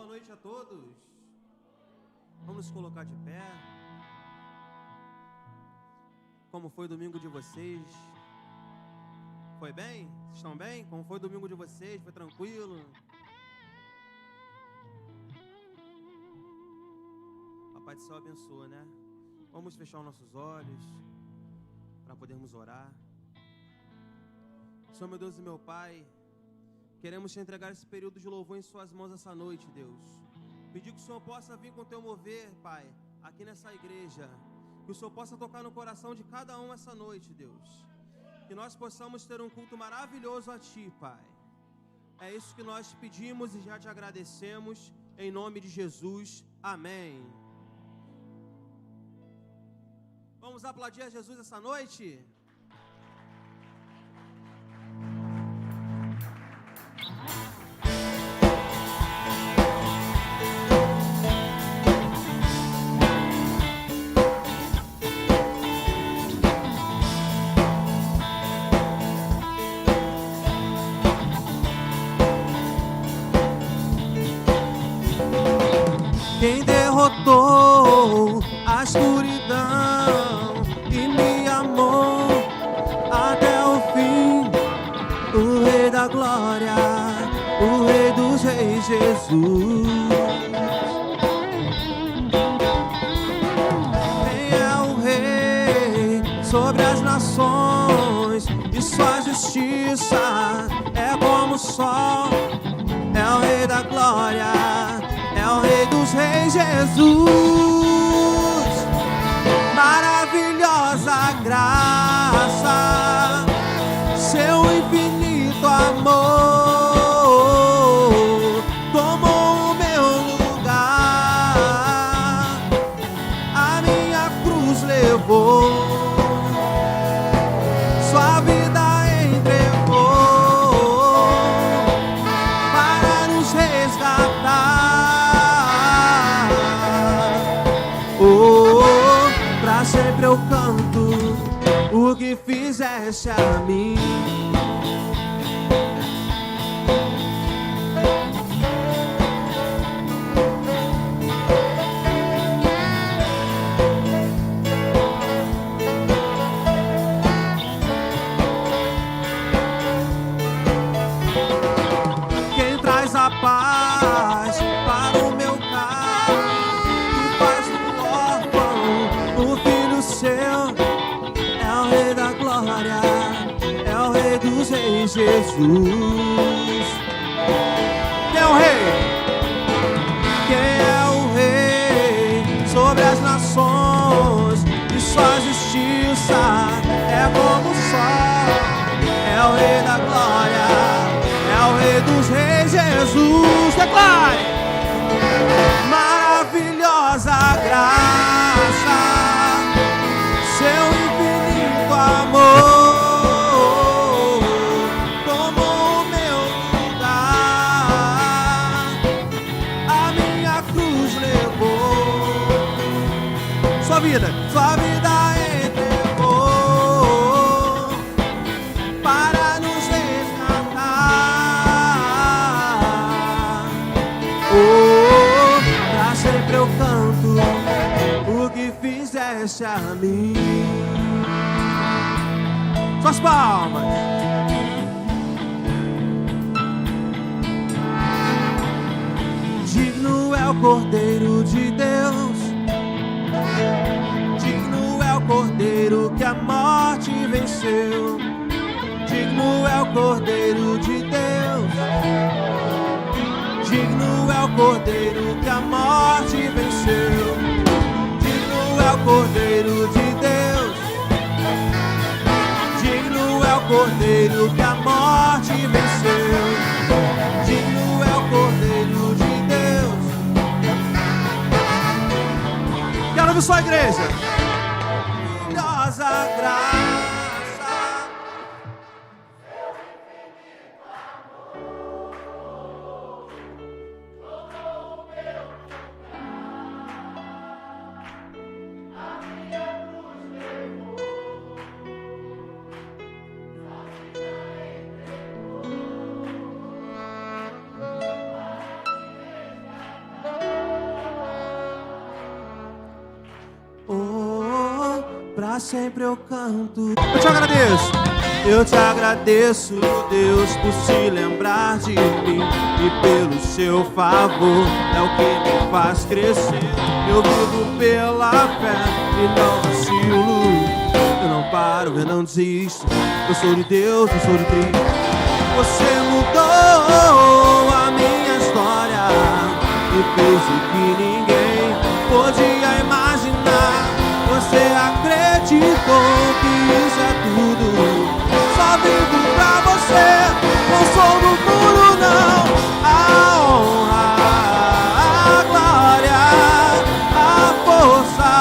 Boa noite a todos. Vamos nos colocar de pé. Como foi o domingo de vocês? Foi bem? Vocês estão bem? Como foi o domingo de vocês? Foi tranquilo? Papai do céu abençoa, né? Vamos fechar os nossos olhos para podermos orar. Senhor, meu Deus e meu Pai, queremos te entregar esse período de louvor em suas mãos essa noite, Deus. Pedir que o Senhor possa vir com o teu mover, Pai, aqui nessa igreja. Que o Senhor possa tocar no coração de cada um essa noite, Deus. Que nós possamos ter um culto maravilhoso a Ti, Pai. É isso que nós te pedimos e já te agradecemos, em nome de Jesus. Amém. Vamos aplaudir a Jesus essa noite? Quem derrotou a escuridão e me amou até o fim, o Rei da Glória, o Rei dos Reis, Jesus. Quem é o Rei sobre as nações e sua justiça é como o sol, é o Rei da Glória, é o Rei dos Reis, Jesus. Maravilhosa graça, seu infinito amor tomou o meu lugar, a minha cruz levou, sua vida entregou para nos resgatar. Pra sempre eu canto o que fizeste a mim. Quem traz a paz para o meu caso e faz o órfão o filho seu, é o Rei da Glória, é o Rei dos Reis, Jesus. Quem é o Rei? Quem é o Rei sobre as nações e sua justiça é como o sol, é o Rei da Glória, é o Rei dos Reis, Jesus. Declare! Maravilhosa graça, seu infinito amor tomou o meu lugar, a minha cruz levou, sua vida entregou para nos resgatar. Pra sempre eu canto o que fizeste a mim. Suas palmas. Digno é o Cordeiro de Deus, digno é o Cordeiro que a morte venceu, digno é o Cordeiro de Deus, digno é o Cordeiro que a morte venceu, digno é o Cordeiro de Deus, digno é o Cordeiro que a morte venceu, digno é o Cordeiro de Deus. Quero ver sua igreja. Maravilhosa graça. pra sempre eu canto. Eu te agradeço. Eu te agradeço, Deus, por se lembrar de mim e pelo seu favor é o que me faz crescer. Eu vivo pela fé e não vacilo. Eu não paro, eu não desisto. Eu sou de Deus, eu sou de Cristo. Você mudou a minha história e fez o que ninguém podia imaginar. Você acreditou que isso é tudo. Só vivo pra você, não sou do mundo não. A honra, a glória, a força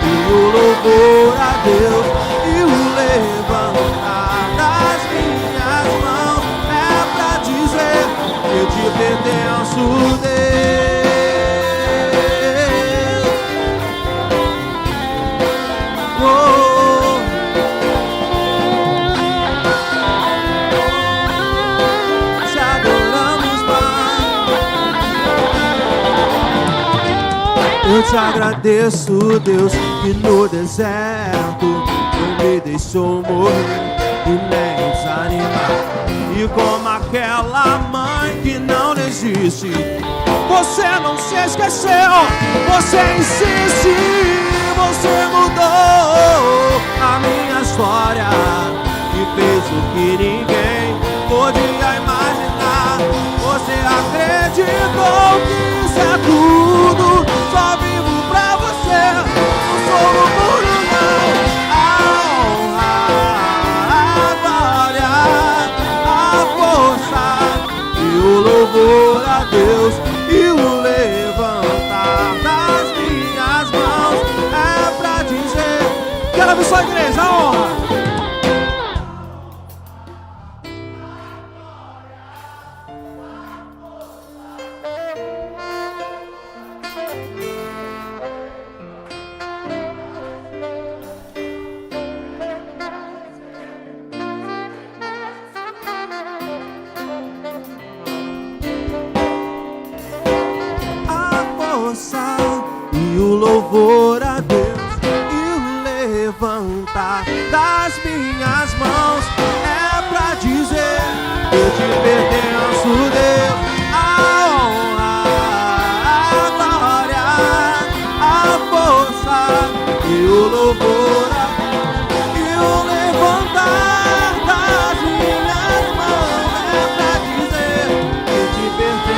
e o louvor a Deus e o levantar das minhas mãos é pra dizer que eu te pertenço, Deus. Eu te agradeço, Deus, que no deserto não me deixou morrer e nem desanimar. E como aquela mãe que não desiste, você não se esqueceu, você insiste. Você mudou a minha história e fez o que ninguém podia imaginar. Você acreditou que isso é tudo. Só vivo pra você, não sou do mundo não. A honra, a glória, a força e o louvor a Deus e o levantar das minhas mãos é pra dizer. Quero abençoar a igreja, a honra. E o louvor a Deus e o levantar das minhas mãos é pra dizer que eu te pertenço, Deus. A honra, a glória, a força e o louvor a Deus e o levantar das minhas mãos é pra dizer que eu te pertenço.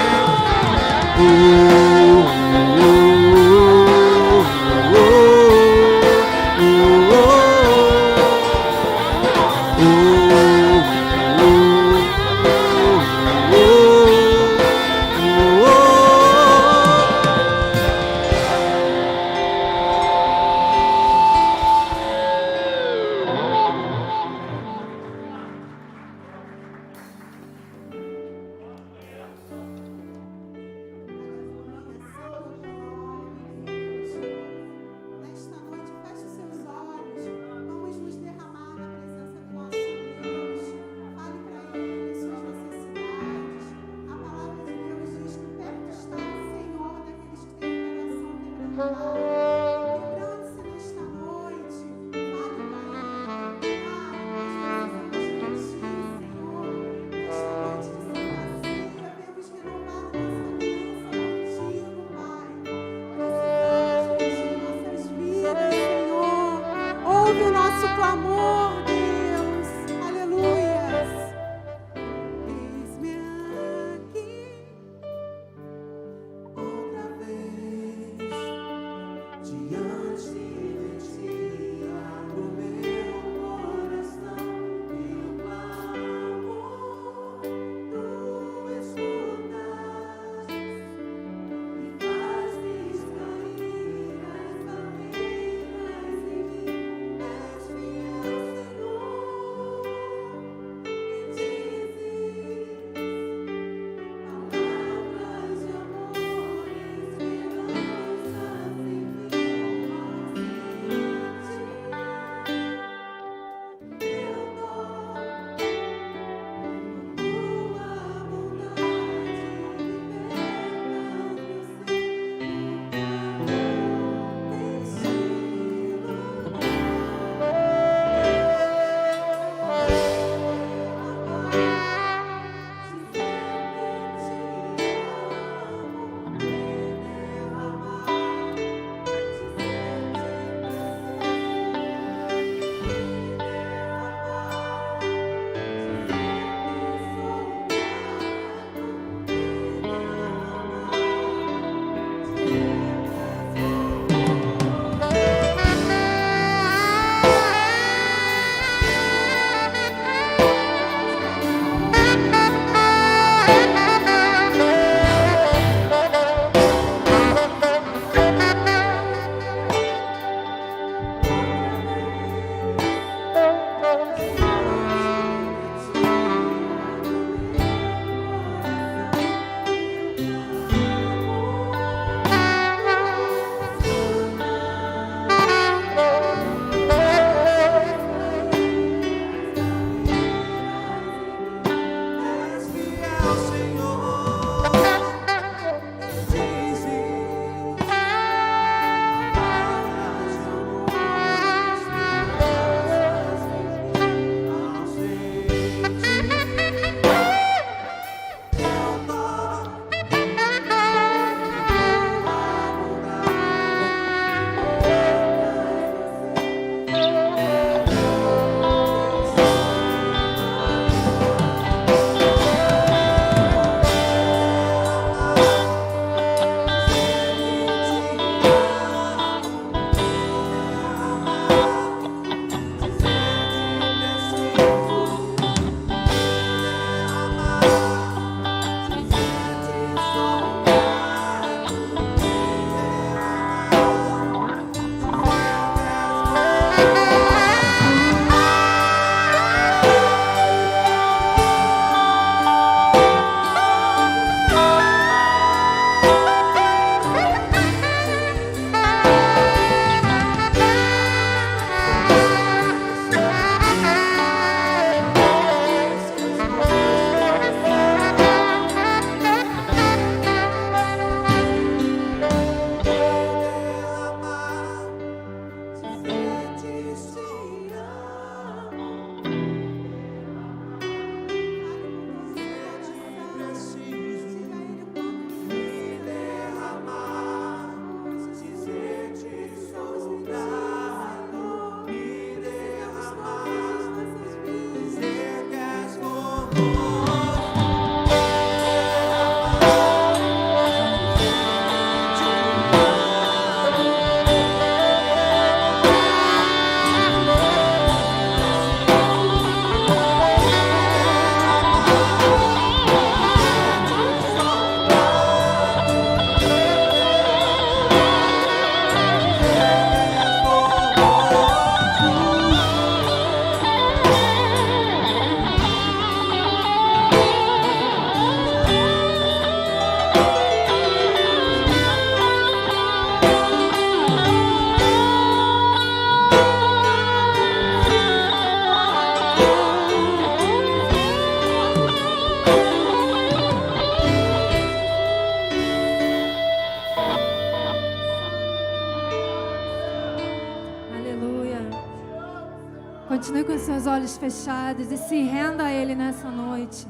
Continue com seus olhos fechados e se renda a Ele nessa noite.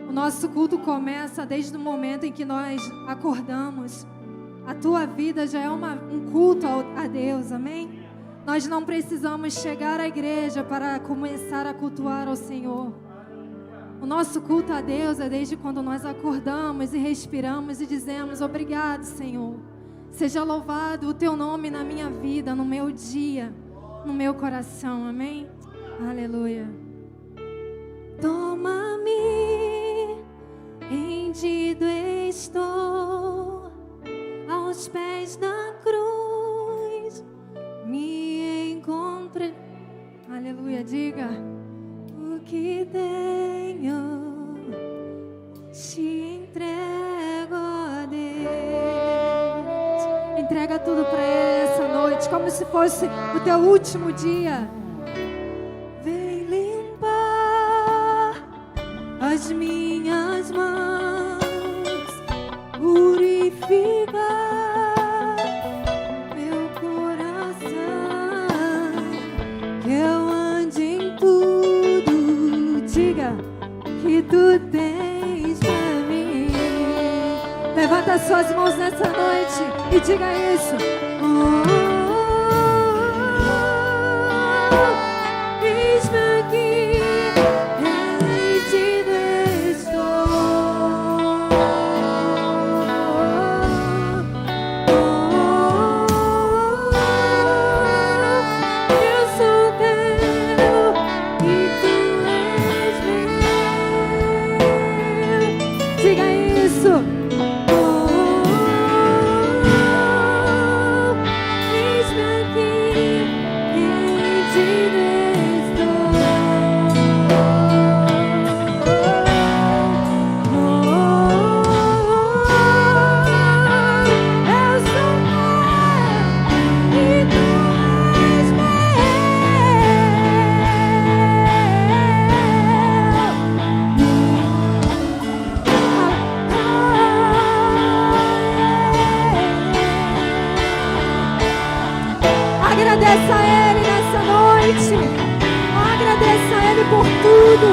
O nosso culto começa desde o momento em que nós acordamos. A tua vida já é um culto a Deus, amém? Nós não precisamos chegar à igreja para começar a cultuar ao Senhor. O nosso culto a Deus é desde quando nós acordamos e respiramos e dizemos: obrigado, Senhor. Seja louvado o teu nome na minha vida, no meu dia, no meu coração, amém? Aleluia. Toma-me, rendido estou aos pés da cruz, me encontrei. Aleluia, diga: o que tenho te entrego a Deus. Entrega tudo para Ele essa noite, como se fosse o teu último dia. Vem limpar as minhas mãos, purificar meu coração, que eu ande em tudo. Diga que tu tens pra mim. Levanta as suas mãos nessa noite e diga isso. Eis-me aqui, rendido estou. Eu sou teu e tu és meu. Diga isso. Agradeça a Ele nessa noite. Agradeça a Ele por tudo.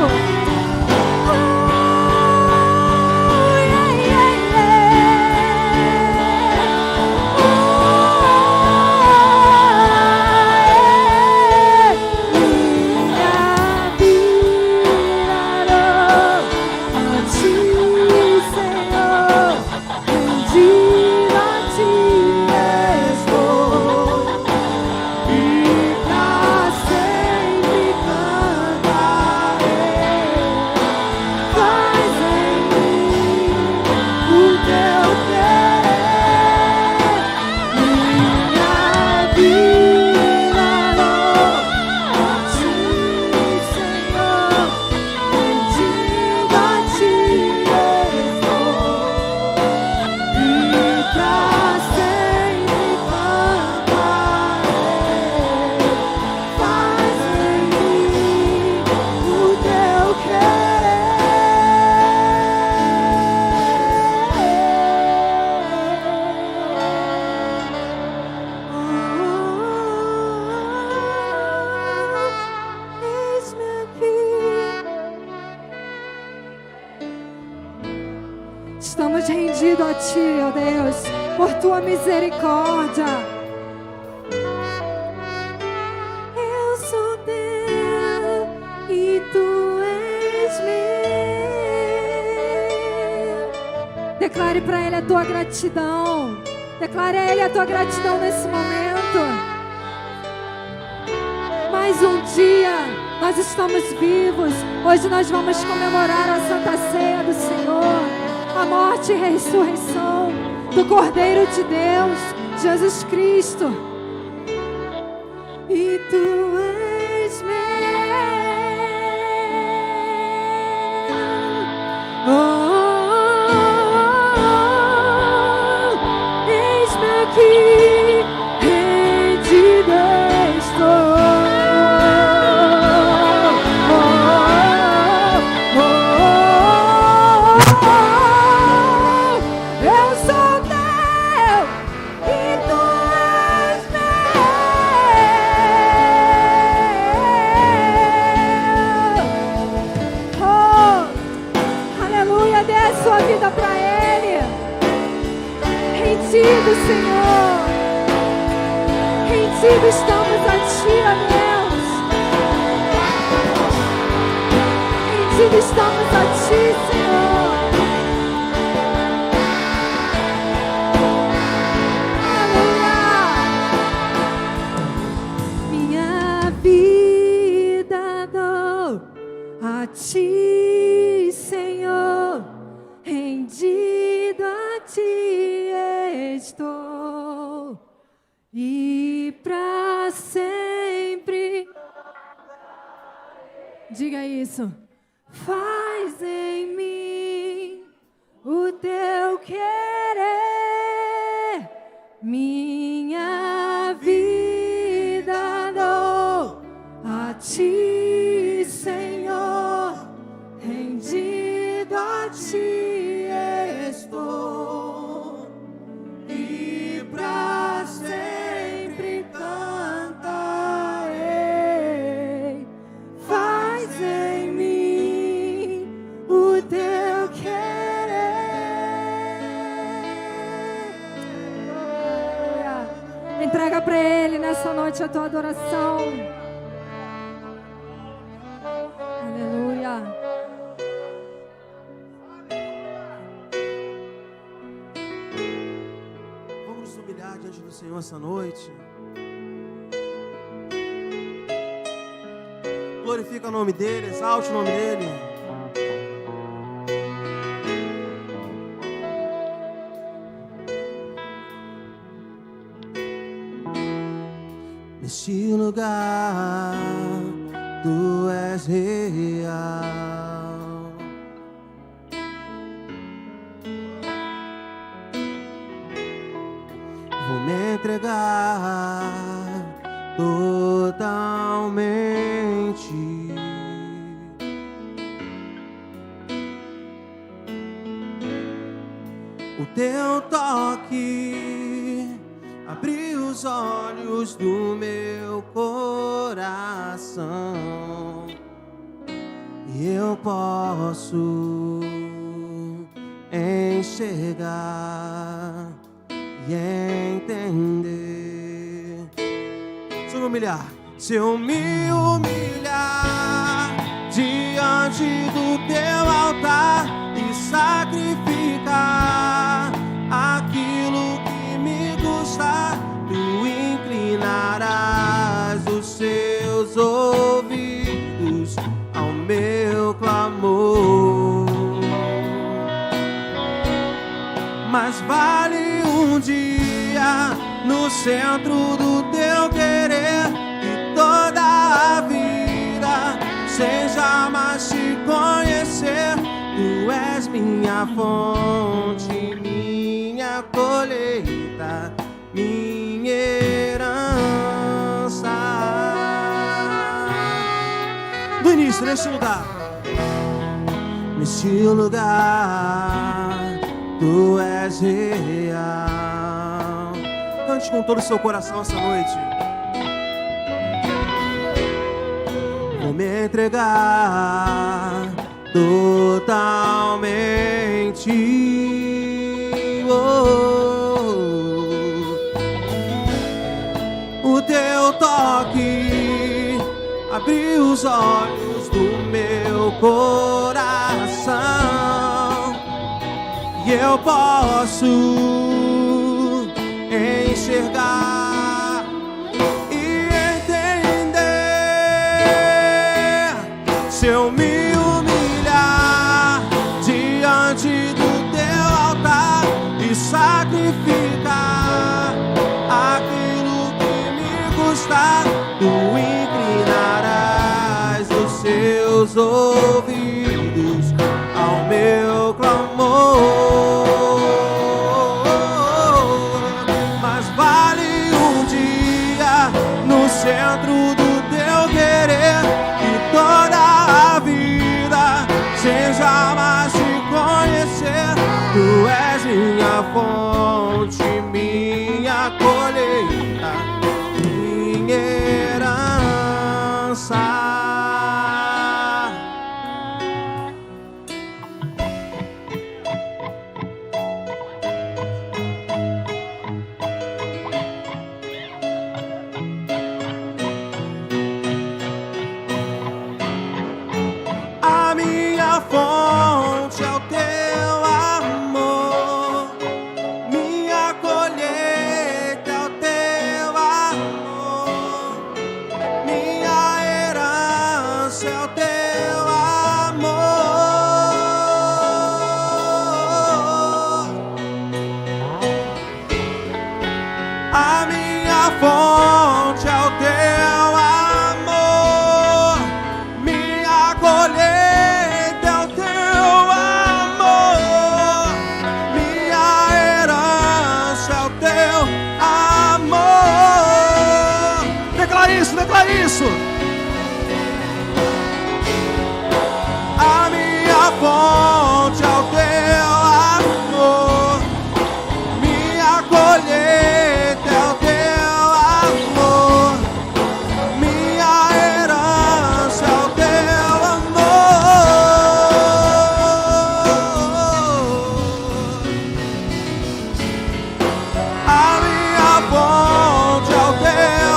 Estamos rendidos a Ti, ó Deus, por Tua misericórdia. Eu sou Teu e Tu és meu. Declare para Ele a Tua gratidão. Declare a Ele a Tua gratidão nesse momento. Mais um dia, nós estamos vivos. Hoje nós vamos comemorar a Santa Ceia do Senhor. A morte e ressurreição do Cordeiro de Deus, Jesus Cristo. E Tu és meu. Eis-me aqui, rendido estou. Rendidos estamos a Ti, ó Deus. Rendidos estamos a Ti, Senhor. Aleluia. Minha vida dou a Ti, Senhor. Rendido a Ti estou. E pra sempre, diga isso, faz em mim o Teu querer, minha vida dou a Ti, Senhor, rendido a Ti estou, e pra sempre cantarei, faz em mim o Teu querer. Entrega para Ele nessa noite a tua adoração. Aleluia. Vamos nos humilhar diante do Senhor essa noite. Glorifica o nome dEle, exalte o nome dEle. Neste lugar, Tu és real. Vou me entregar totalmente. O Teu toque abriu os olhos do meu coração, e eu posso enxergar e entender. Se eu me humilhar, se eu me humilhar diante do Teu altar e sacrificar aquilo que me custa, Tu inclinarás os Seus ouvidos ao meu clamor. Mas vale um dia no centro do Teu querer, e toda a vida sem jamais Te conhecer. Tu és minha fonte, minha colheita, minha herança. Do início, neste lugar, Tu és real. Cante com todo o seu coração essa noite. Vou me entregar totalmente. O Teu toque abriu os olhos do meu coração, e eu posso enxergar e entender. Se eu me humilhar diante do Teu altar e sacrificar aquilo que me custa, Tu inclinarás os Seus ouvidos ao meu clamor. Mas vale um dia no centro do Teu querer, e toda a vida sem jamais Te conhecer. Tu és minha fonte, minha colheita, minha herança. para isso. A minha fonte é o teu amor, minha colheita é o teu amor, minha herança é o teu amor. A minha fonte é o teu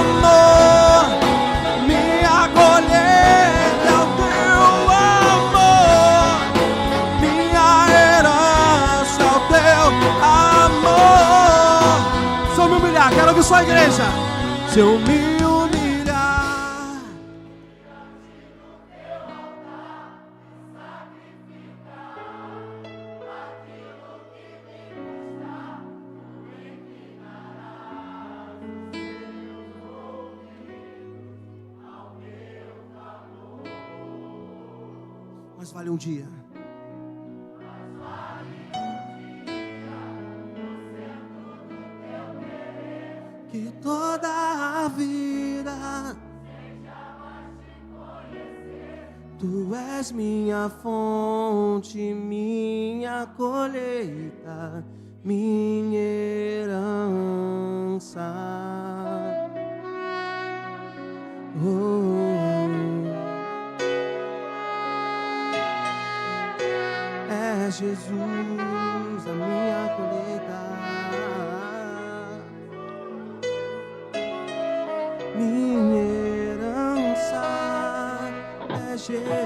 amor, minha colheita é o teu amor, minha herança é o teu amor. Se eu me humilhar, quero ouvir sua igreja. Se eu me humilhar, mas vale um dia. Que toda a vida Tu és minha fonte, minha colheita, minha herança. É Jesus a minha colheita, minha herança é Jesus.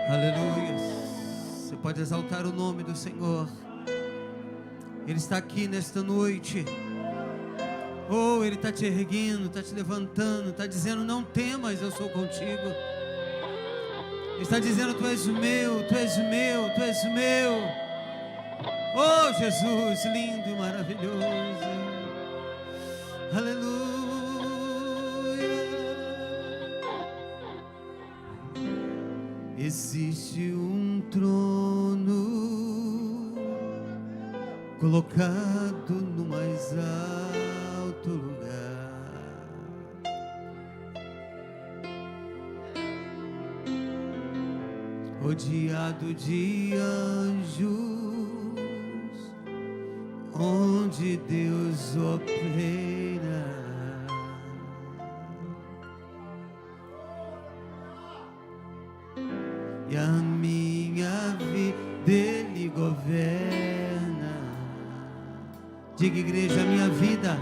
Aleluia. Você pode exaltar o nome do Senhor. Ele está aqui nesta noite. Oh, Ele está te erguendo, está te levantando, está dizendo: não temas, eu sou contigo. Ele está dizendo: tu és meu, tu és meu, tu és meu. Oh, Jesus, lindo e maravilhoso. Aleluia. Existe um trono colocado no mais alto lugar, rodeado de anjos, onde Deus opera. E a minha vida Ele governa. Diga, igreja, a minha vida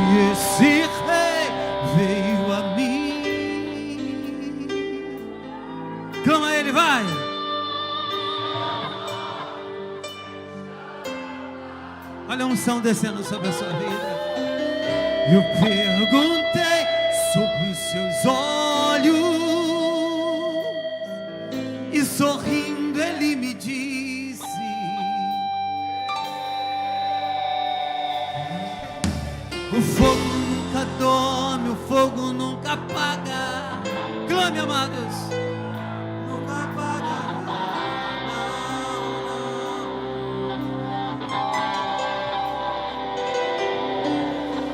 e esse rei veio a mim. Clama a Ele, vai. Olha a unção descendo sobre a sua vida. Eu perguntei sobre os seus olhos e sorrindo Ele me disse: o fogo nunca dorme, o fogo nunca apaga. Clame, amados. Nunca apaga.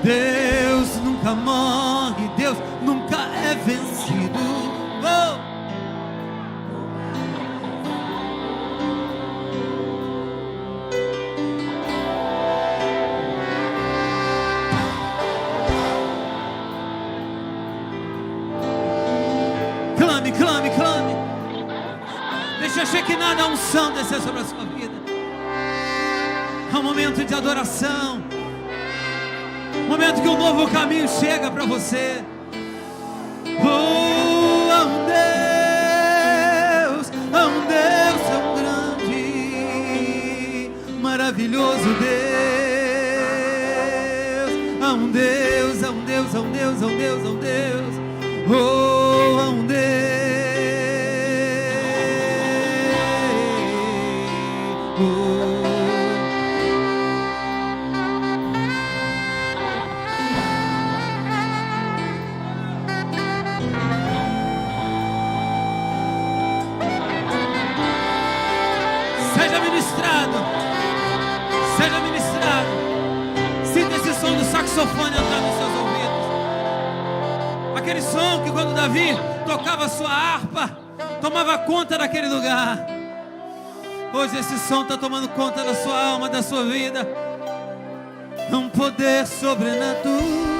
Deus nunca morre, Deus nunca é vencido. Oh! Clame, clame, clame. Deixa a Shekinah, a unção descer sobre a sua vida. É um momento de adoração. Momento que um novo caminho chega para você. Oh, há um Deus tão grande, maravilhoso Deus. Há um Deus, há um Deus, há um Deus, há um Deus, há um Deus. Oh, há um Deus. Seja ministrado. Sinta esse som do saxofone entrando nos seus ouvidos. Aquele som que quando Davi tocava a sua harpa, tomava conta daquele lugar. Hoje esse som está tomando conta da sua alma, da sua vida. Um poder sobrenatural.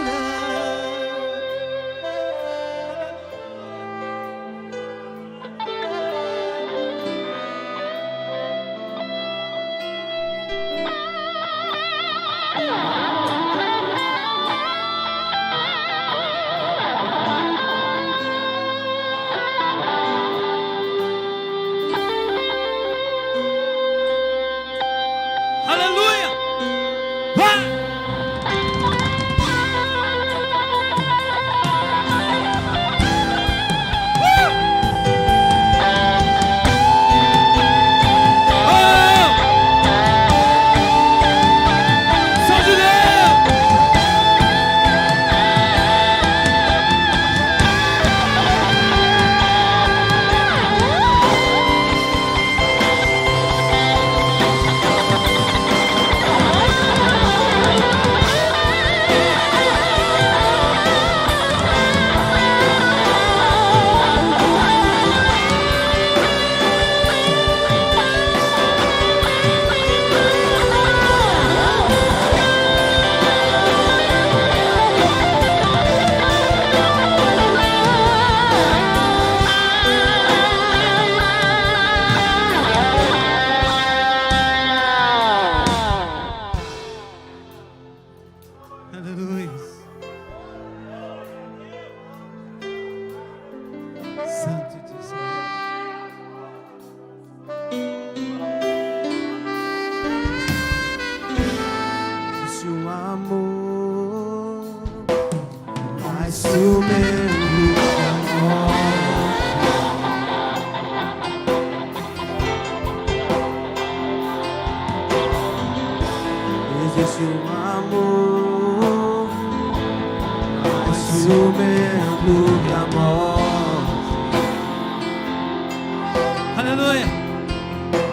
Aleluia.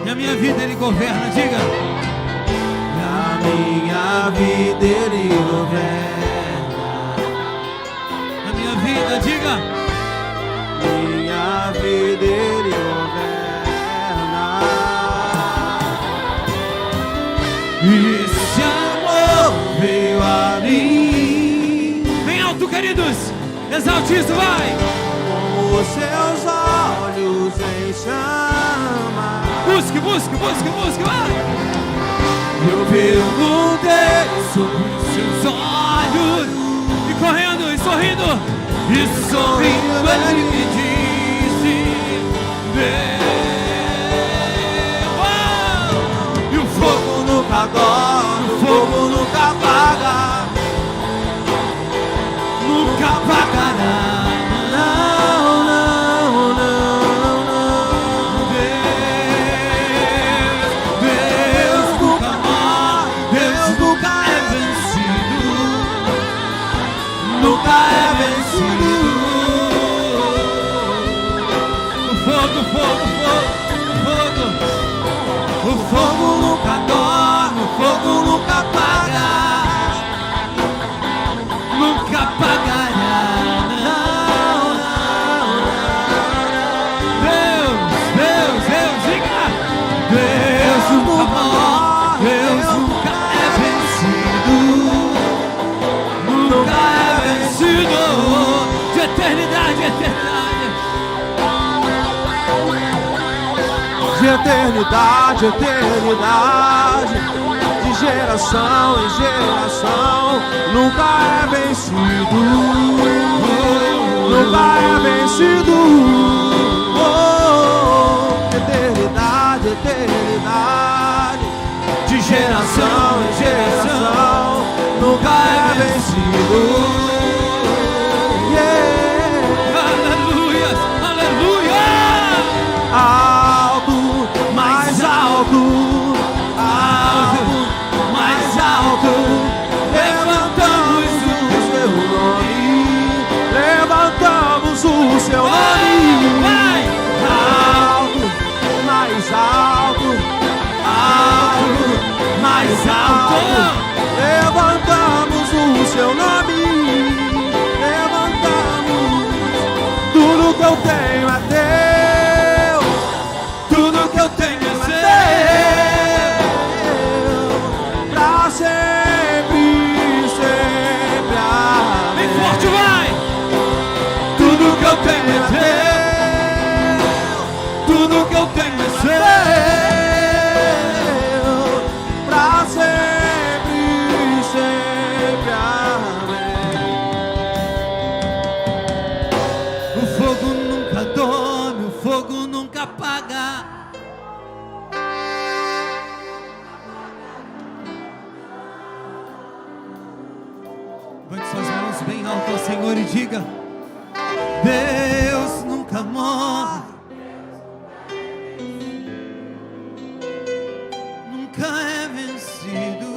E a minha vida Ele governa, diga. E a minha vida Ele governa. A minha vida, diga. Minha vida Ele governa. E esse amor veio a mim. Bem alto, queridos. Exalte isso, vai. Com os seus olhos em chama. Busque, busque, busque, busque, vai. Eu perguntei sobre os seus olhos. E correndo, e sorrindo. E sorrindo Ele me disse: e o fogo nunca dorme, o fogo nunca apaga. Nunca apagará. Nunca é vencido. O fogo, fogo, fogo, fogo. O fogo nunca dorme, o fogo nunca apaga. Nunca apagará. Deus, diga. Deus nunca morre, Deus nunca é vencido. Nunca é vencido. De eternidade, eternidade. de eternidade, eternidade, de geração em geração, nunca é vencido, nunca é vencido. Oh, eternidade, eternidade, de geração em geração, nunca é vencido. Alto, mais alto, alto, mais alto, levantamos o seu nome, levantamos o seu nome. levantamos o seu nome, levantamos. Tudo que eu tenho é teu, tudo que eu tenho é teu, pra sempre, sempre. Amém. Bem forte, vai! Tudo que eu tenho é teu, tudo que eu tenho é seu, pra sempre, sempre. Amém. O fogo nunca dorme, o fogo nunca apaga. Levante suas mãos bem alto ao Senhor e diga: Deus nunca morre, nunca é vencido.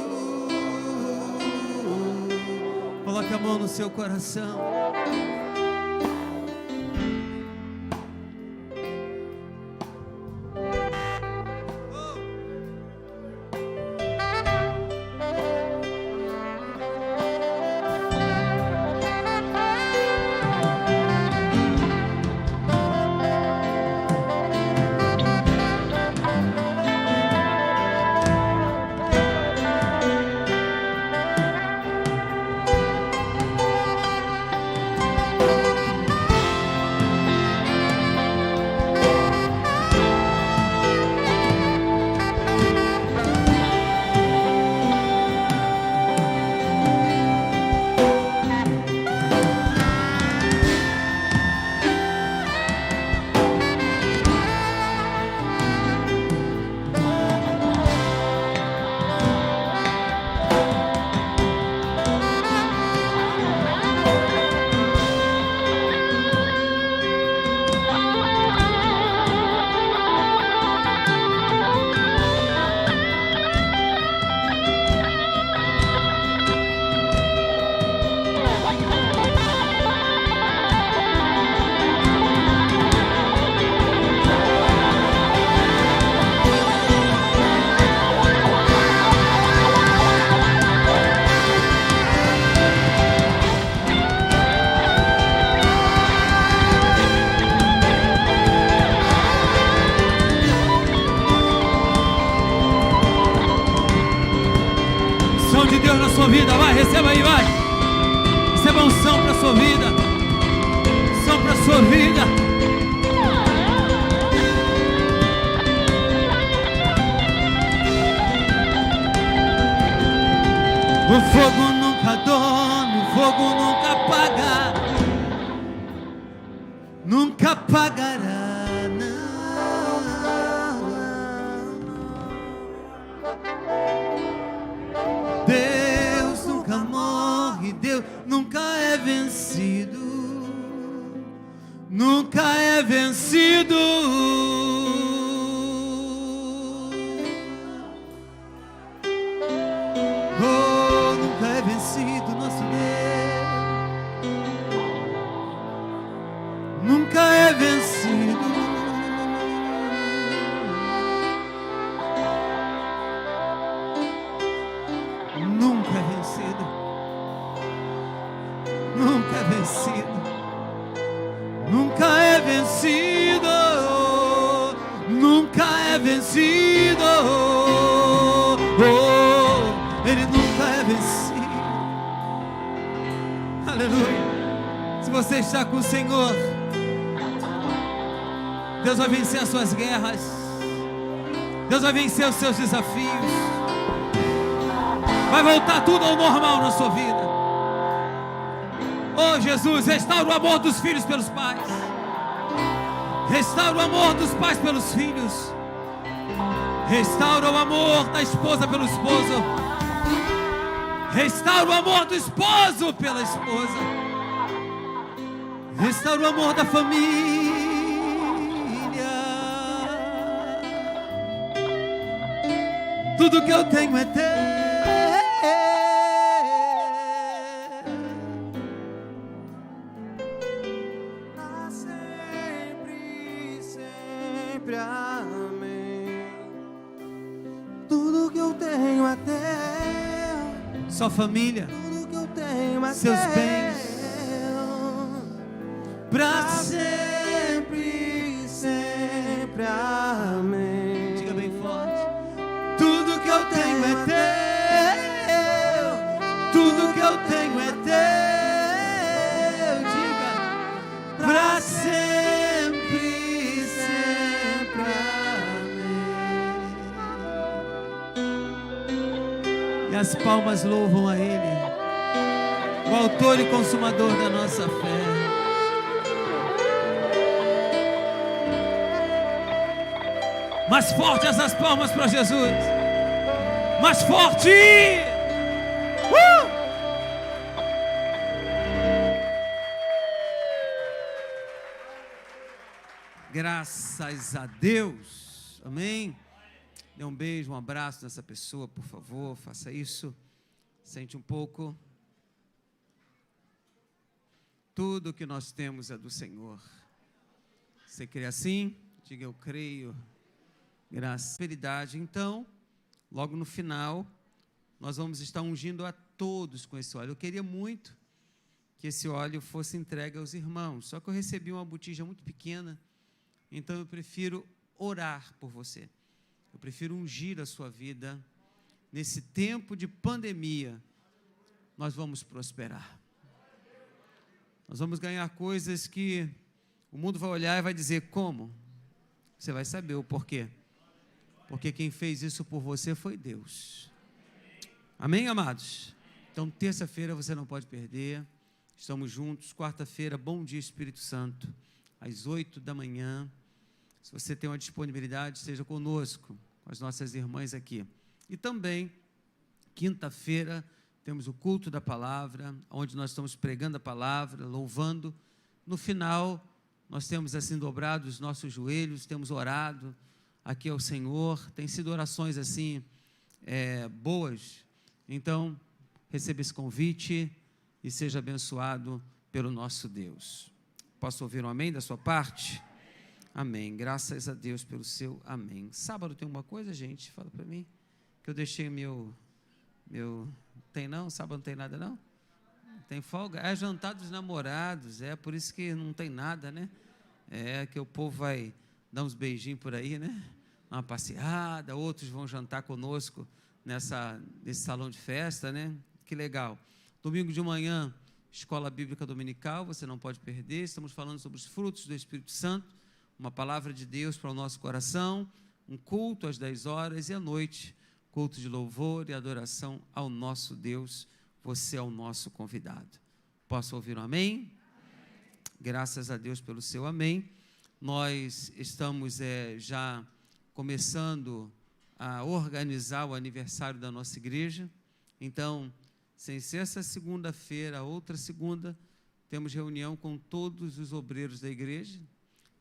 Coloque a mão no seu coração. De Deus na sua vida, vai, receba aí, vai. Receba unção para sua vida, unção para sua vida. O fogo nunca dorme, o fogo nunca apaga, nunca apagará, não. Deus nunca morre, Deus nunca é vencido, nunca é vencido. Oh, nunca é vencido, nosso Deus, nunca é vencido. Nunca é vencido, nunca é vencido, nunca é vencido, nunca é vencido. Oh, Ele nunca é vencido. Aleluia. Se você está com o Senhor, Deus vai vencer as suas guerras, Deus vai vencer os seus desafios. Vai voltar tudo ao normal na sua vida. Oh Jesus, restaura o amor dos filhos pelos pais, restaura o amor dos pais pelos filhos, restaura o amor da esposa pelo esposo, restaura o amor do esposo pela esposa, restaura o amor da família. Tudo que eu tenho é teu. Amém. Tudo que eu tenho é teu. sua família, tudo que eu tenho é seus teu. bens, pra sempre, sempre, amém. Diga bem forte. Tudo que eu tenho é teu. Tudo que eu tenho é teu. Diga. Pra sempre, sempre, amém. E as palmas louvam a Ele, o autor e consumador da nossa fé. Mais forte essas palmas para Jesus. Mais forte. Graças a Deus. Amém. Dê um beijo, um abraço nessa pessoa, por favor. Faça isso. Sente um pouco. Tudo que nós temos é do Senhor. Você crê assim? Diga, eu creio. Graças à prosperidade. Então, logo no final, nós vamos estar ungindo a todos com esse óleo. Eu queria muito que esse óleo fosse entregue aos irmãos, só que eu recebi uma botija muito pequena, então eu prefiro orar por você. Eu prefiro ungir a sua vida. Nesse tempo de pandemia, nós vamos prosperar. Nós vamos ganhar coisas que o mundo vai olhar e vai dizer, como? Você vai saber o porquê. Porque quem fez isso por você foi Deus. Amém, amados? Então, terça-feira você não pode perder. Estamos juntos. Quarta-feira, bom dia, Espírito Santo. Às 8 da manhã. Se você tem uma disponibilidade, esteja conosco, com as nossas irmãs aqui. E também, quinta-feira, temos o culto da palavra, onde nós estamos pregando a palavra, louvando. No final, nós temos assim dobrado os nossos joelhos, temos orado aqui ao Senhor, tem sido orações assim, boas. Então, receba esse convite e seja abençoado pelo nosso Deus. Posso ouvir um amém da sua parte? Amém, graças a Deus pelo seu amém. Sábado tem alguma coisa, gente? Fala para mim, que eu deixei meu, tem não? Sábado não tem nada não? Tem folga? É jantar dos namorados, por isso que não tem nada, né? Que o povo vai dar uns beijinhos por aí, né? Uma passeada, outros vão jantar conosco nesse salão de festa, né? Que legal. Domingo de manhã, Escola Bíblica Dominical, você não pode perder. Estamos falando sobre os frutos do Espírito Santo, uma palavra de Deus para o nosso coração, um culto às 10 horas e à noite, culto de louvor e adoração ao nosso Deus. Você é o nosso convidado. Posso ouvir um amém? Graças a Deus pelo seu amém. Nós estamos já começando a organizar o aniversário da nossa igreja. Então, sem ser essa segunda-feira, outra segunda, temos reunião com todos os obreiros da igreja.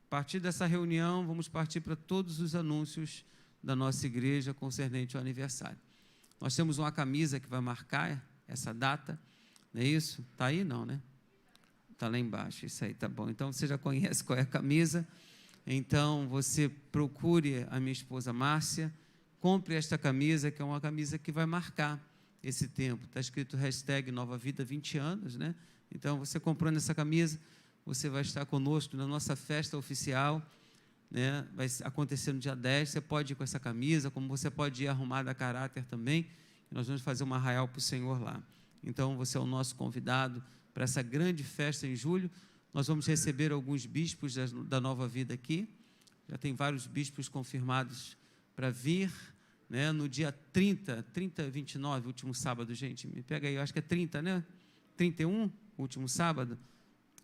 A partir dessa reunião, vamos partir para todos os anúncios da nossa igreja concernente ao aniversário. Nós temos uma camisa que vai marcar essa data, não é isso? Está aí não, né? Está lá embaixo, isso aí, tá bom. Então, você já conhece qual é a camisa. Então, você procure a minha esposa Márcia, compre esta camisa, que é uma camisa que vai marcar esse tempo. Está escrito hashtag Nova Vida 20 anos, né? Então, você comprando essa camisa, você vai estar conosco na nossa festa oficial, né? Vai acontecer no dia 10, você pode ir com essa camisa, como você pode ir arrumada a caráter também. Nós vamos fazer uma arraial para o Senhor lá. Então, você é o nosso convidado para essa grande festa em julho. Nós vamos receber alguns bispos da Nova Vida aqui. Já tem vários bispos confirmados para vir, né? No dia 30, 29, último sábado, gente, me pega aí, eu acho que é 30, né? 31, último sábado.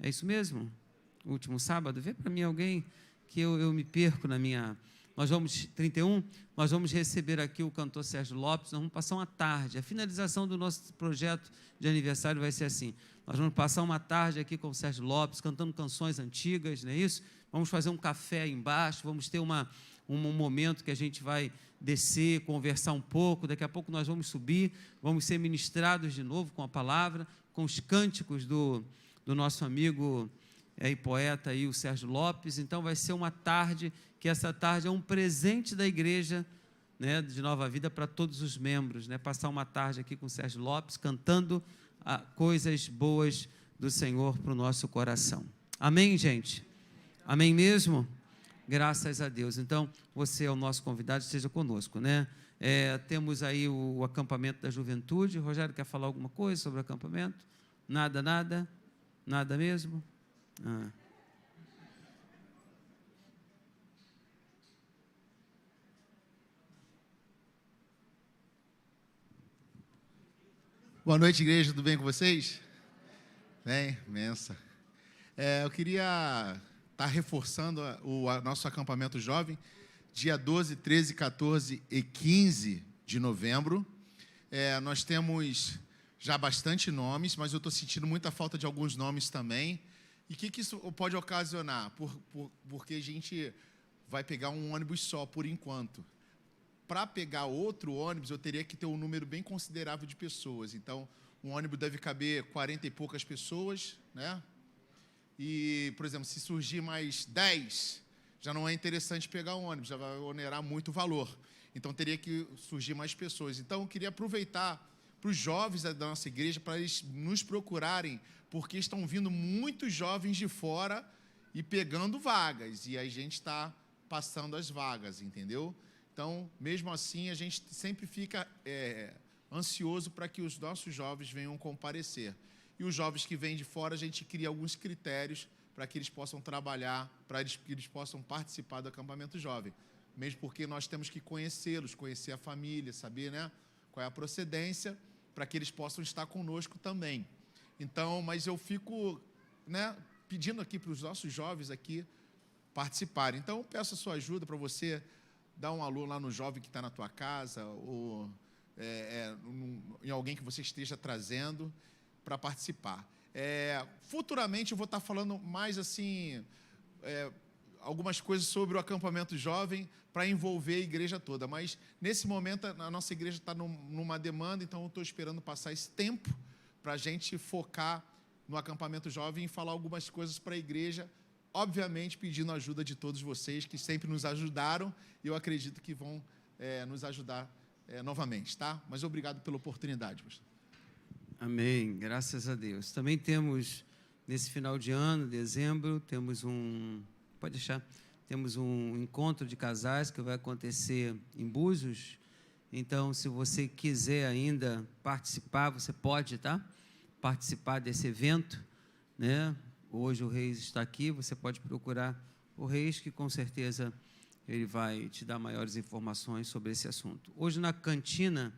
É isso mesmo? Último sábado? Vê para mim alguém que eu me perco na minha... Nós vamos, 31, nós vamos receber aqui o cantor Sérgio Lopes, nós vamos passar uma tarde, a finalização do nosso projeto de aniversário vai ser assim, nós vamos passar uma tarde aqui com o Sérgio Lopes, cantando canções antigas, não é isso? Vamos fazer um café aí embaixo, vamos ter um momento que a gente vai descer, conversar um pouco, daqui a pouco nós vamos subir, vamos ser ministrados de novo com a palavra, com os cânticos do nosso amigo e poeta aí, o Sérgio Lopes. Então vai ser uma tarde, que essa tarde é um presente da igreja né, de Nova Vida para todos os membros, né, passar uma tarde aqui com o Sérgio Lopes, cantando coisas boas do Senhor para o nosso coração. Amém, gente? Amém mesmo? Graças a Deus. Então, você é o nosso convidado, esteja conosco, né? Temos aí o acampamento da juventude. O Rogério quer falar alguma coisa sobre o acampamento? Nada, nada? Nada mesmo? Boa noite, igreja, tudo bem com vocês? Bem, imensa. Eu queria estar reforçando o nosso acampamento jovem, dia 12, 13, 14 e 15 de novembro. Nós temos já bastante nomes, mas eu estou sentindo muita falta de alguns nomes também. E o que isso pode ocasionar? Porque a gente vai pegar um ônibus só, por enquanto. Para pegar outro ônibus, eu teria que ter um número bem considerável de pessoas. Então, um ônibus deve caber 40 e poucas pessoas, né? E, por exemplo, se surgir mais 10, já não é interessante pegar um ônibus, já vai onerar muito o valor. Então, teria que surgir mais pessoas. Então, eu queria aproveitar para os jovens da nossa igreja, para eles nos procurarem, porque estão vindo muitos jovens de fora e pegando vagas. E a gente está passando as vagas, entendeu? Então, mesmo assim, a gente sempre fica ansioso para que os nossos jovens venham comparecer. E os jovens que vêm de fora, a gente cria alguns critérios para que eles possam trabalhar, para que eles possam participar do acampamento jovem. Mesmo porque nós temos que conhecê-los, conhecer a família, saber, né, qual é a procedência, para que eles possam estar conosco também. Então, mas eu fico, né, pedindo aqui para os nossos jovens aqui participarem. Então, eu peço a sua ajuda para você dar um alô lá no jovem que está na tua casa, ou em alguém que você esteja trazendo para participar. Futuramente eu vou estar falando mais assim, algumas coisas sobre o acampamento jovem para envolver a igreja toda, mas nesse momento a nossa igreja está numa demanda, então eu estou esperando passar esse tempo para a gente focar no acampamento jovem e falar algumas coisas para a igreja, obviamente pedindo a ajuda de todos vocês que sempre nos ajudaram e eu acredito que vão nos ajudar novamente, tá? Mas obrigado pela oportunidade, pastor. Amém, graças a Deus. Também temos, nesse final de ano, dezembro, temos um encontro de casais que vai acontecer em Búzios. Então, se você quiser ainda participar, você pode, tá? Participar desse evento, né? Hoje o Reis está aqui, você pode procurar o Reis, que com certeza ele vai te dar maiores informações sobre esse assunto. Hoje na cantina,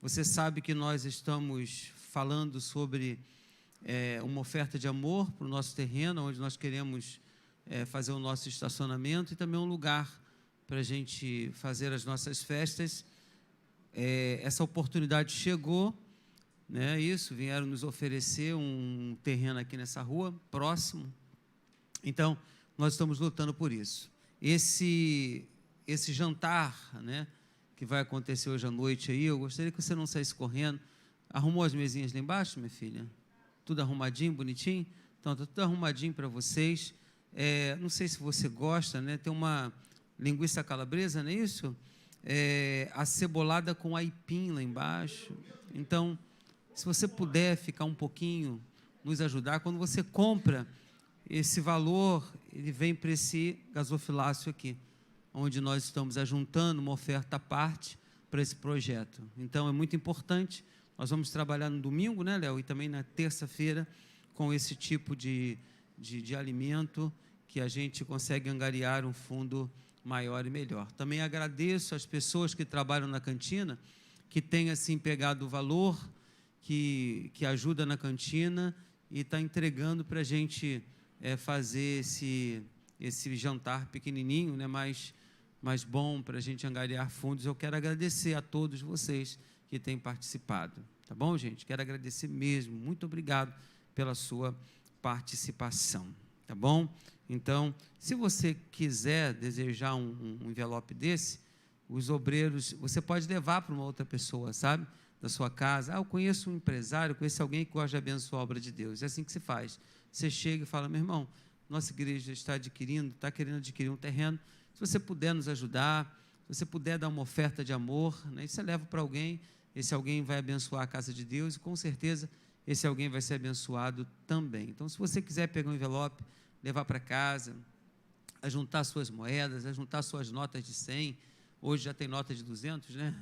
você sabe que nós estamos falando sobre uma oferta de amor para o nosso terreno, onde nós queremos fazer o nosso estacionamento e também um lugar para a gente fazer as nossas festas. Essa oportunidade chegou, né? Vieram nos oferecer um terreno aqui nessa rua, próximo. Então, nós estamos lutando por isso. Esse jantar, né, que vai acontecer hoje à noite aí, eu gostaria que você não saísse correndo. Arrumou as mesinhas lá embaixo, minha filha? Tudo arrumadinho, bonitinho? Então, está tudo arrumadinho para vocês. Não sei se você gosta, né? Tem uma linguiça calabresa, não é isso? Acebolada com aipim lá embaixo. Então, se você puder ficar um pouquinho, nos ajudar, quando você compra, esse valor, ele vem para esse gasofilácio aqui, onde nós estamos ajuntando uma oferta à parte para esse projeto. Então, é muito importante. Nós vamos trabalhar no domingo, né, Léo? E também na terça-feira, com esse tipo de alimento, que a gente consegue angariar um fundo maior e melhor. Também agradeço às pessoas que trabalham na cantina, que têm, assim, pegado o valor, que ajuda na cantina e está entregando para a gente fazer esse jantar pequenininho, né, mais bom, para a gente angariar fundos. Eu quero agradecer a todos vocês que têm participado. Tá bom, gente? Quero agradecer mesmo. Muito obrigado pela sua participação. Tá bom? Então, se você quiser desejar um envelope desse, os obreiros, você pode levar para uma outra pessoa, sabe? Da sua casa. Eu conheço um empresário, conheço alguém que gosta de abençoar a obra de Deus. É assim que se faz. Você chega e fala: meu irmão, nossa igreja está querendo adquirir um terreno. Se você puder nos ajudar, se Se você puder dar uma oferta de amor, né, você leva para alguém, esse alguém vai abençoar a casa de Deus e com certeza esse alguém vai ser abençoado também. Então, se você quiser pegar um envelope, levar para casa, ajuntar suas moedas, ajuntar suas notas de 100, hoje já tem nota de 200, né?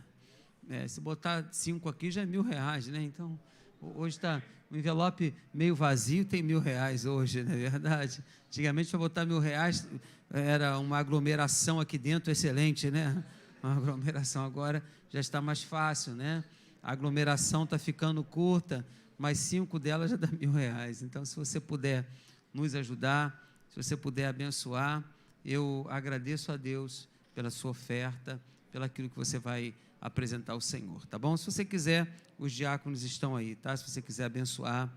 Se botar 5 aqui já é R$1.000, né? Então, hoje está o envelope meio vazio, tem R$1.000 hoje, não é verdade? Antigamente, para botar R$1.000, era uma aglomeração aqui dentro excelente, né? Uma aglomeração agora já está mais fácil, né? A aglomeração está ficando curta, mas 5 delas já dá R$1.000. Então, se você puder nos ajudar, se você puder abençoar, eu agradeço a Deus pela sua oferta, pelo aquilo que você vai apresentar ao Senhor, tá bom? Se você quiser, os diáconos estão aí, tá? Se você quiser abençoar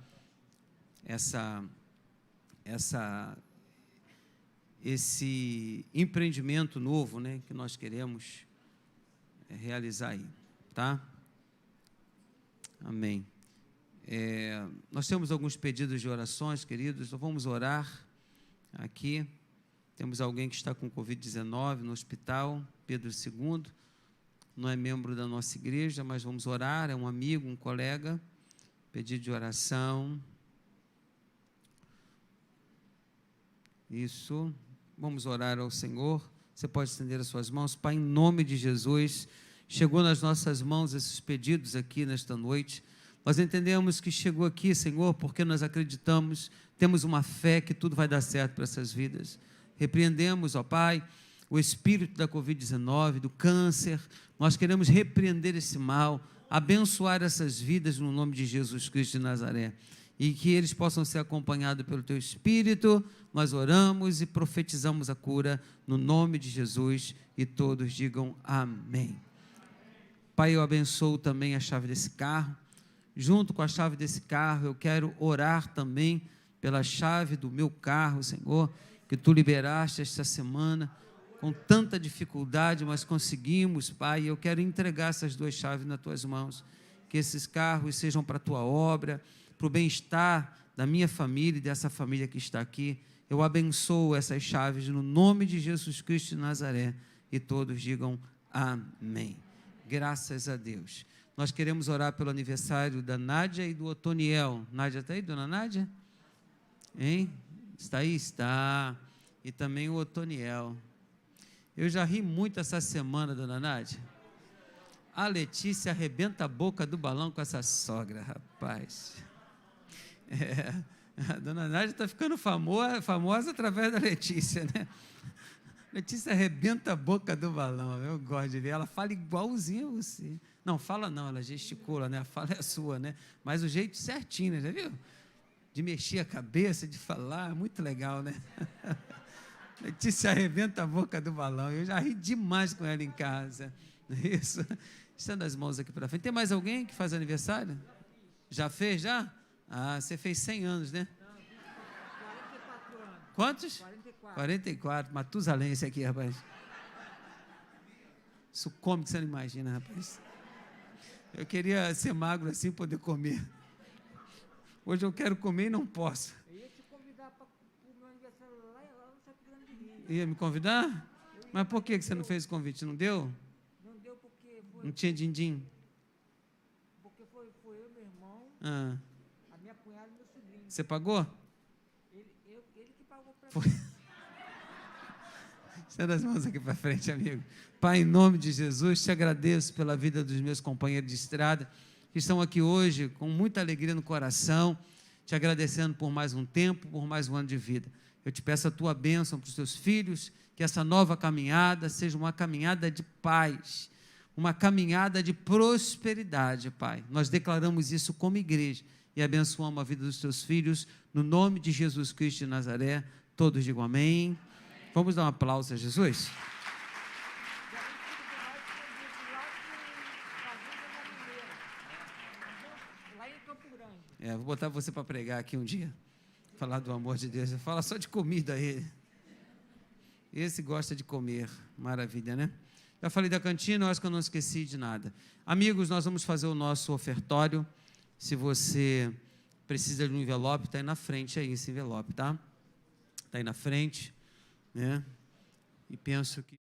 esse empreendimento novo, né, que nós queremos realizar aí, tá? Amém. Nós temos alguns pedidos de orações, queridos, então vamos orar aqui. Temos alguém que está com Covid-19 no hospital, Pedro II, não é membro da nossa igreja, mas vamos orar, é um amigo, um colega, pedido de oração. Isso, vamos orar ao Senhor. Você pode estender as suas mãos. Pai, em nome de Jesus, chegou nas nossas mãos esses pedidos aqui nesta noite. Nós entendemos que chegou aqui, Senhor, porque nós acreditamos, temos uma fé que tudo vai dar certo para essas vidas. Repreendemos, ó Pai, o espírito da Covid-19, do câncer. Nós queremos repreender esse mal, abençoar essas vidas no nome de Jesus Cristo de Nazaré. E que eles possam ser acompanhados pelo Teu Espírito. Nós oramos e profetizamos a cura no nome de Jesus e todos digam amém. Pai, eu abençoo também a chave desse carro. Junto com a chave desse carro, eu quero orar também pela chave do meu carro, Senhor, que Tu liberaste esta semana, com tanta dificuldade, mas conseguimos, Pai, e eu quero entregar essas 2 chaves nas Tuas mãos, que esses carros sejam para a Tua obra, para o bem-estar da minha família e dessa família que está aqui. Eu abençoo essas chaves no nome de Jesus Cristo de Nazaré, e todos digam amém. Graças a Deus. Nós queremos orar pelo aniversário da Nádia e do Otoniel. Nádia está aí, dona Nádia? Hein? Está aí? Está. E também o Otoniel. Eu já ri muito essa semana, dona Nádia. A Letícia arrebenta a boca do balão com essa sogra, rapaz. A dona Nádia está ficando famosa através da Letícia, né? Letícia arrebenta a boca do balão, eu gosto de ver. Ela fala igualzinho a você. Não, fala não, ela gesticula, né? A fala é sua, né? Mas o jeito certinho, né? Já viu? De mexer a cabeça, de falar, muito legal, né? Letícia arrebenta a boca do balão. Eu já ri demais com ela em casa. Isso. Estendo as mãos aqui para frente. Tem mais alguém que faz aniversário? Já fez, já? Ah, você fez 100 anos, né? Não, 44 anos. Quantos? 44. 44. Matusalém esse aqui, rapaz. Isso come que você não imagina, rapaz. Eu queria ser magro assim, poder comer. Hoje eu quero comer e não posso. Eu ia te convidar para o meu aniversário lá no Sapiranga Grande de Rio. Ia me convidar? Mas por que você não fez o convite? Não deu? Não deu porque foi... Não tinha din-din? Porque foi eu, meu irmão, Ah. a minha cunhada e meu sobrinho. Você pagou? Ele que pagou para Foi. Estenda as mãos aqui para frente, amigo. Pai, em nome de Jesus, te agradeço pela vida dos meus companheiros de estrada, que estão aqui hoje com muita alegria no coração, te agradecendo por mais um tempo, por mais um ano de vida. Eu te peço a tua bênção para os teus filhos, que essa nova caminhada seja uma caminhada de paz, uma caminhada de prosperidade, Pai. Nós declaramos isso como igreja e abençoamos a vida dos teus filhos, no nome de Jesus Cristo de Nazaré. Todos digam amém. Vamos dar um aplauso a Jesus? lá em Campo Grande. Vou botar você para pregar aqui um dia, falar do amor de Deus. Fala só de comida ele. Esse gosta de comer, maravilha, né? Já falei da cantina, eu acho que eu não esqueci de nada. Amigos, nós vamos fazer o nosso ofertório. Se você precisa de um envelope, está aí na frente aí esse envelope, tá? Está aí na frente, né? E penso que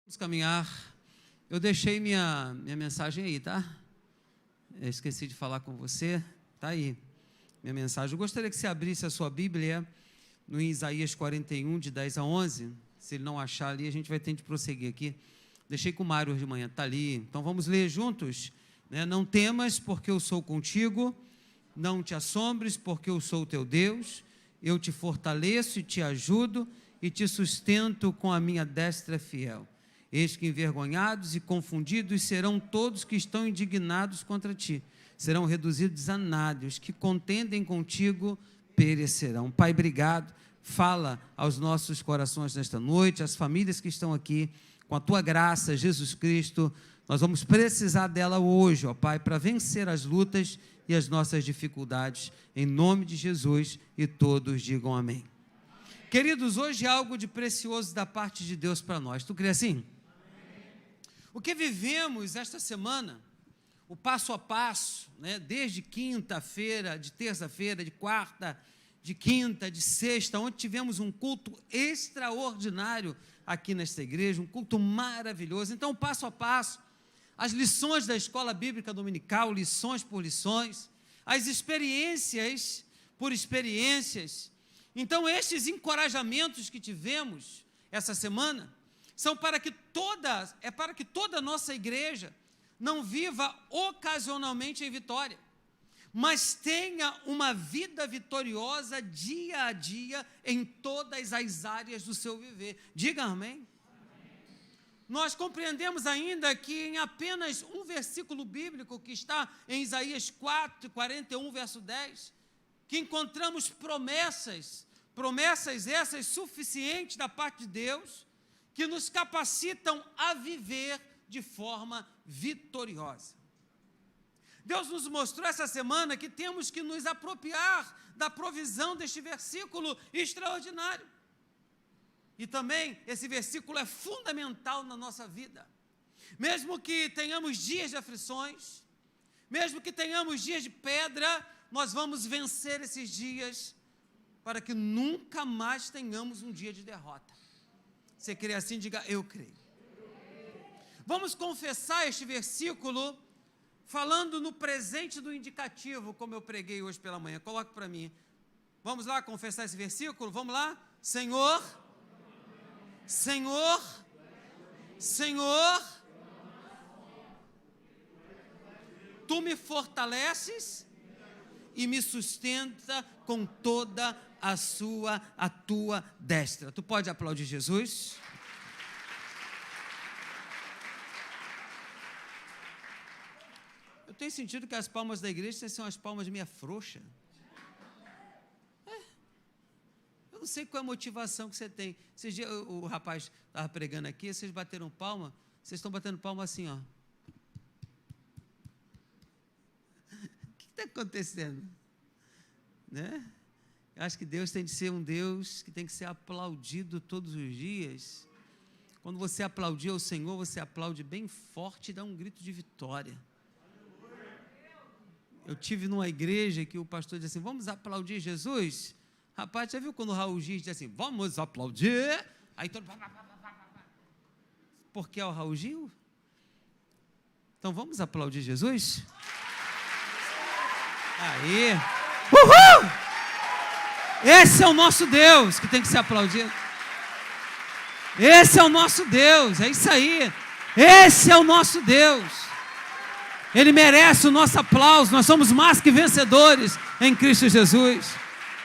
Vamos caminhar. Eu deixei minha mensagem aí, tá? Eu esqueci de falar com você. Tá aí, minha mensagem. Eu gostaria que você abrisse a sua Bíblia no Isaías 41, de 10 a 11. Se ele não achar ali, a gente vai ter de prosseguir aqui. Deixei com o Mário hoje de manhã, está ali. Então vamos ler juntos, né? Não temas, porque eu sou contigo. Não te assombres, porque eu sou o teu Deus. Eu te fortaleço e te ajudo e te sustento com a minha destra fiel. Eis que envergonhados e confundidos serão todos que estão indignados contra ti. Serão reduzidos a nada. Os que contendem contigo perecerão. Pai, obrigado. Fala aos nossos corações nesta noite, às famílias que estão aqui, com a tua graça, Jesus Cristo. Nós vamos precisar dela hoje, ó Pai, para vencer as lutas e as nossas dificuldades, em nome de Jesus, e todos digam amém. Queridos, hoje é algo de precioso da parte de Deus para nós. Tu crê assim? O que vivemos esta semana, o passo a passo, né, desde quinta-feira, de terça-feira, de quarta, de quinta, de sexta, onde tivemos um culto extraordinário aqui nesta igreja, um culto maravilhoso. Então, passo a passo, as lições da escola bíblica dominical, lições por lições, as experiências por experiências. Então, estes encorajamentos que tivemos essa semana são para que toda a nossa igreja não viva ocasionalmente em vitória, mas tenha uma vida vitoriosa dia a dia em todas as áreas do seu viver. Diga amém. Nós compreendemos ainda que em apenas um versículo bíblico, que está em Isaías 4, 41, verso 10, que encontramos promessas essas suficientes da parte de Deus, que nos capacitam a viver de forma vitoriosa. Deus nos mostrou essa semana que temos que nos apropriar da provisão deste versículo extraordinário. E também esse versículo é fundamental na nossa vida. Mesmo que tenhamos dias de aflições, mesmo que tenhamos dias de pedra, nós vamos vencer esses dias para que nunca mais tenhamos um dia de derrota. Você crê assim? Diga, eu creio. Vamos confessar este versículo falando no presente do indicativo, como eu preguei hoje pela manhã. Coloque para mim. Vamos lá confessar esse versículo? Vamos lá? Senhor, Senhor, Senhor, Tu me fortaleces e me sustenta com toda a tua destra. Tu pode aplaudir Jesus? Eu tenho sentido que as palmas da igreja são as palmas meio frouxas. Eu não sei qual é a motivação que você tem. Esses dias o rapaz estava pregando aqui, vocês bateram palma, vocês estão batendo palma assim, ó. O que está acontecendo? Né? Eu acho que Deus tem de ser um Deus que tem que ser aplaudido todos os dias. Quando você aplaudir ao Senhor, você aplaude bem forte e dá um grito de vitória. Eu tive numa igreja que o pastor disse assim, vamos aplaudir Jesus? Rapaz, já viu quando o Raul Gil diz assim, vamos aplaudir? Aí todo mundo... Porque é o Raul Gil? Então vamos aplaudir Jesus? Aí... Uhul! Esse é o nosso Deus que tem que ser aplaudido. Esse é o nosso Deus, é isso aí. Esse é o nosso Deus. Ele merece o nosso aplauso. Nós somos mais que vencedores em Cristo Jesus.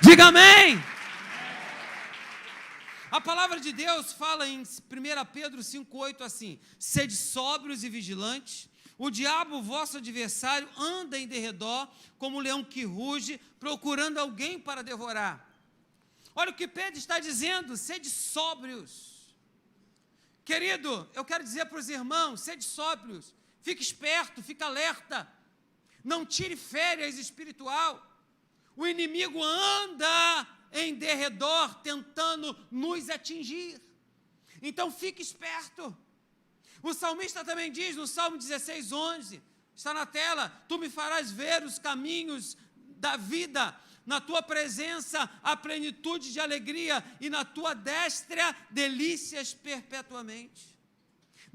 Diga amém. A palavra de Deus fala em 1 Pedro 5,8 assim: sede sóbrios e vigilantes. O diabo, vosso adversário, anda em derredor como um leão que ruge, procurando alguém para devorar. Olha o que Pedro está dizendo, sede sóbrios. Querido, eu quero dizer para os irmãos, sede sóbrios, fique esperto, fique alerta, não tire férias espiritual. O inimigo anda em derredor, tentando nos atingir. Então fique esperto. O salmista também diz no Salmo 16:11, está na tela, tu me farás ver os caminhos da vida, na tua presença a plenitude de alegria e na tua destra delícias perpetuamente.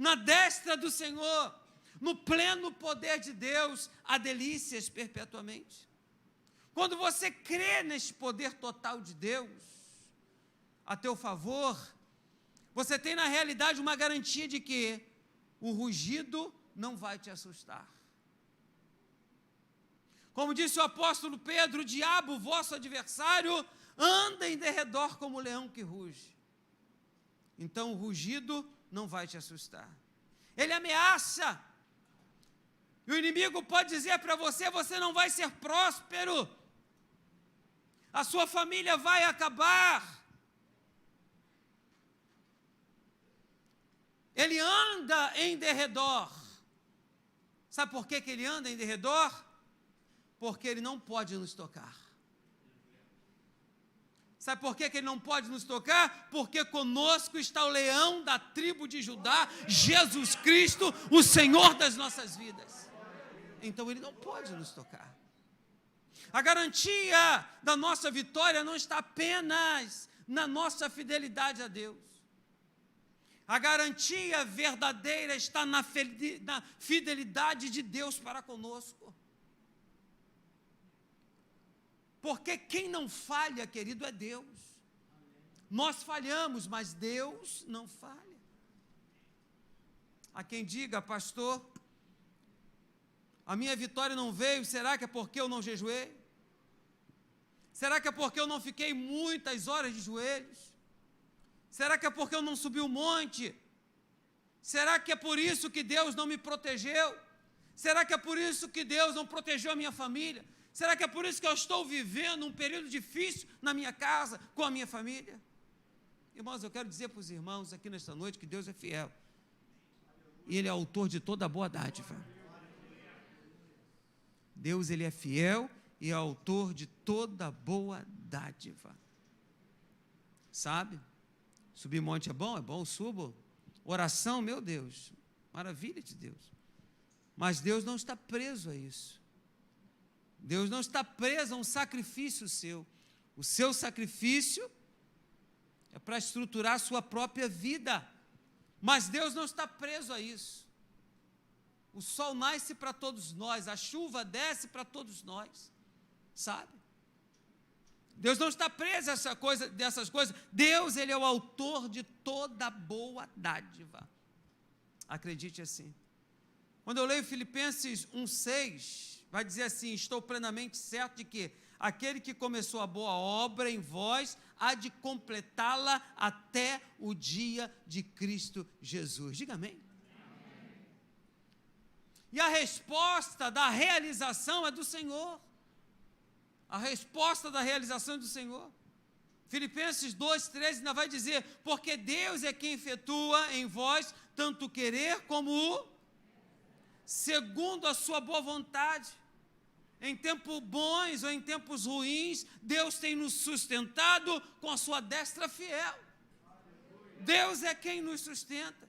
Na destra do Senhor, no pleno poder de Deus, há delícias perpetuamente. Quando você crê neste poder total de Deus a teu favor, você tem na realidade uma garantia de que o rugido não vai te assustar. Como disse o apóstolo Pedro, o diabo, vosso adversário, anda em derredor como leão que ruge. Então o rugido não vai te assustar. Ele ameaça. E o inimigo pode dizer para você, você não vai ser próspero. A sua família vai acabar. Ele anda em derredor. Sabe por que ele anda em derredor? Porque ele não pode nos tocar. Sabe por que ele não pode nos tocar? Porque conosco está o leão da tribo de Judá, Jesus Cristo, o Senhor das nossas vidas. Então ele não pode nos tocar. A garantia da nossa vitória não está apenas na nossa fidelidade a Deus. A garantia verdadeira está na fidelidade de Deus para conosco. Porque quem não falha, querido, é Deus. Nós falhamos, mas Deus não falha. Há quem diga, pastor, a minha vitória não veio, será que é porque eu não jejuei? Será que é porque eu não fiquei muitas horas de joelhos? Será que é porque eu não subi o monte? Será que é por isso que Deus não me protegeu? Será que é por isso que Deus não protegeu a minha família? Será que é por isso que eu estou vivendo um período difícil na minha casa, com a minha família? Irmãos, eu quero dizer para os irmãos aqui nesta noite que Deus é fiel. E Ele é autor de toda boa dádiva. Deus, Ele é fiel e é autor de toda boa dádiva. Sabe? Subir monte é bom, subo. Oração, meu Deus, maravilha de Deus. Mas Deus não está preso a isso. Deus não está preso a um sacrifício seu. O seu sacrifício é para estruturar a sua própria vida. Mas Deus não está preso a isso. O sol nasce para todos nós, a chuva desce para todos nós. Sabe? Deus não está preso a dessas coisas. Deus, Ele é o autor de toda boa dádiva. Acredite assim. Quando eu leio Filipenses 1,6, vai dizer assim, estou plenamente certo de que aquele que começou a boa obra em vós, há de completá-la até o dia de Cristo Jesus. Diga amém. E a resposta da realização é do Senhor. A resposta da realização é do Senhor. Filipenses 2,13 ainda vai dizer, porque Deus é quem efetua em vós tanto o querer como o segundo a sua boa vontade. Em tempos bons ou em tempos ruins, Deus tem nos sustentado com a sua destra fiel. Deus é quem nos sustenta.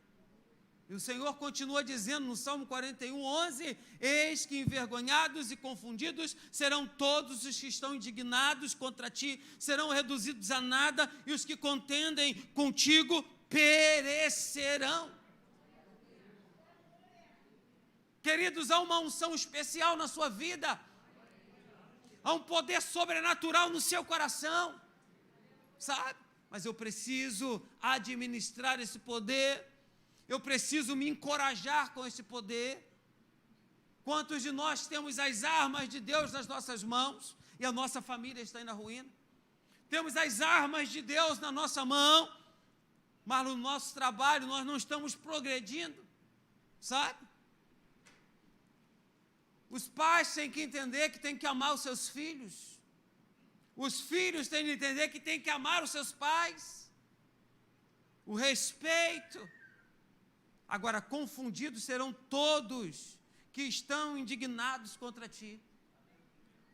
E o Senhor continua dizendo no Salmo 41:11, eis que envergonhados e confundidos serão todos os que estão indignados contra ti, serão reduzidos a nada, e os que contendem contigo perecerão. Queridos, há uma unção especial na sua vida, há um poder sobrenatural no seu coração, sabe? Mas eu preciso administrar esse poder. Eu preciso me encorajar com esse poder. Quantos de nós temos as armas de Deus nas nossas mãos e a nossa família está aí na ruína? Temos as armas de Deus na nossa mão, mas no nosso trabalho nós não estamos progredindo, sabe? Os pais têm que entender que têm que amar os seus filhos. Os filhos têm que entender que têm que amar os seus pais. O respeito. Agora, confundidos serão todos que estão indignados contra ti.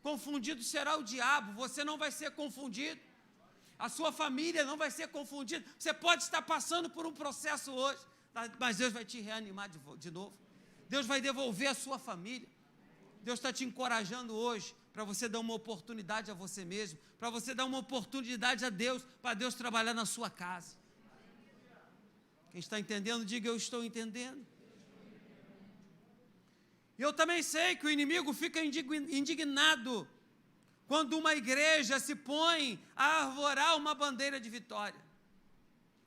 Confundido será o diabo, você não vai ser confundido. A sua família não vai ser confundida. Você pode estar passando por um processo hoje, mas Deus vai te reanimar de novo. Deus vai devolver a sua família. Deus está te encorajando hoje para você dar uma oportunidade a você mesmo, para você dar uma oportunidade a Deus, para Deus trabalhar na sua casa. Quem está entendendo, diga: eu estou entendendo. E eu também sei que o inimigo fica indignado quando uma igreja se põe a arvorar uma bandeira de vitória.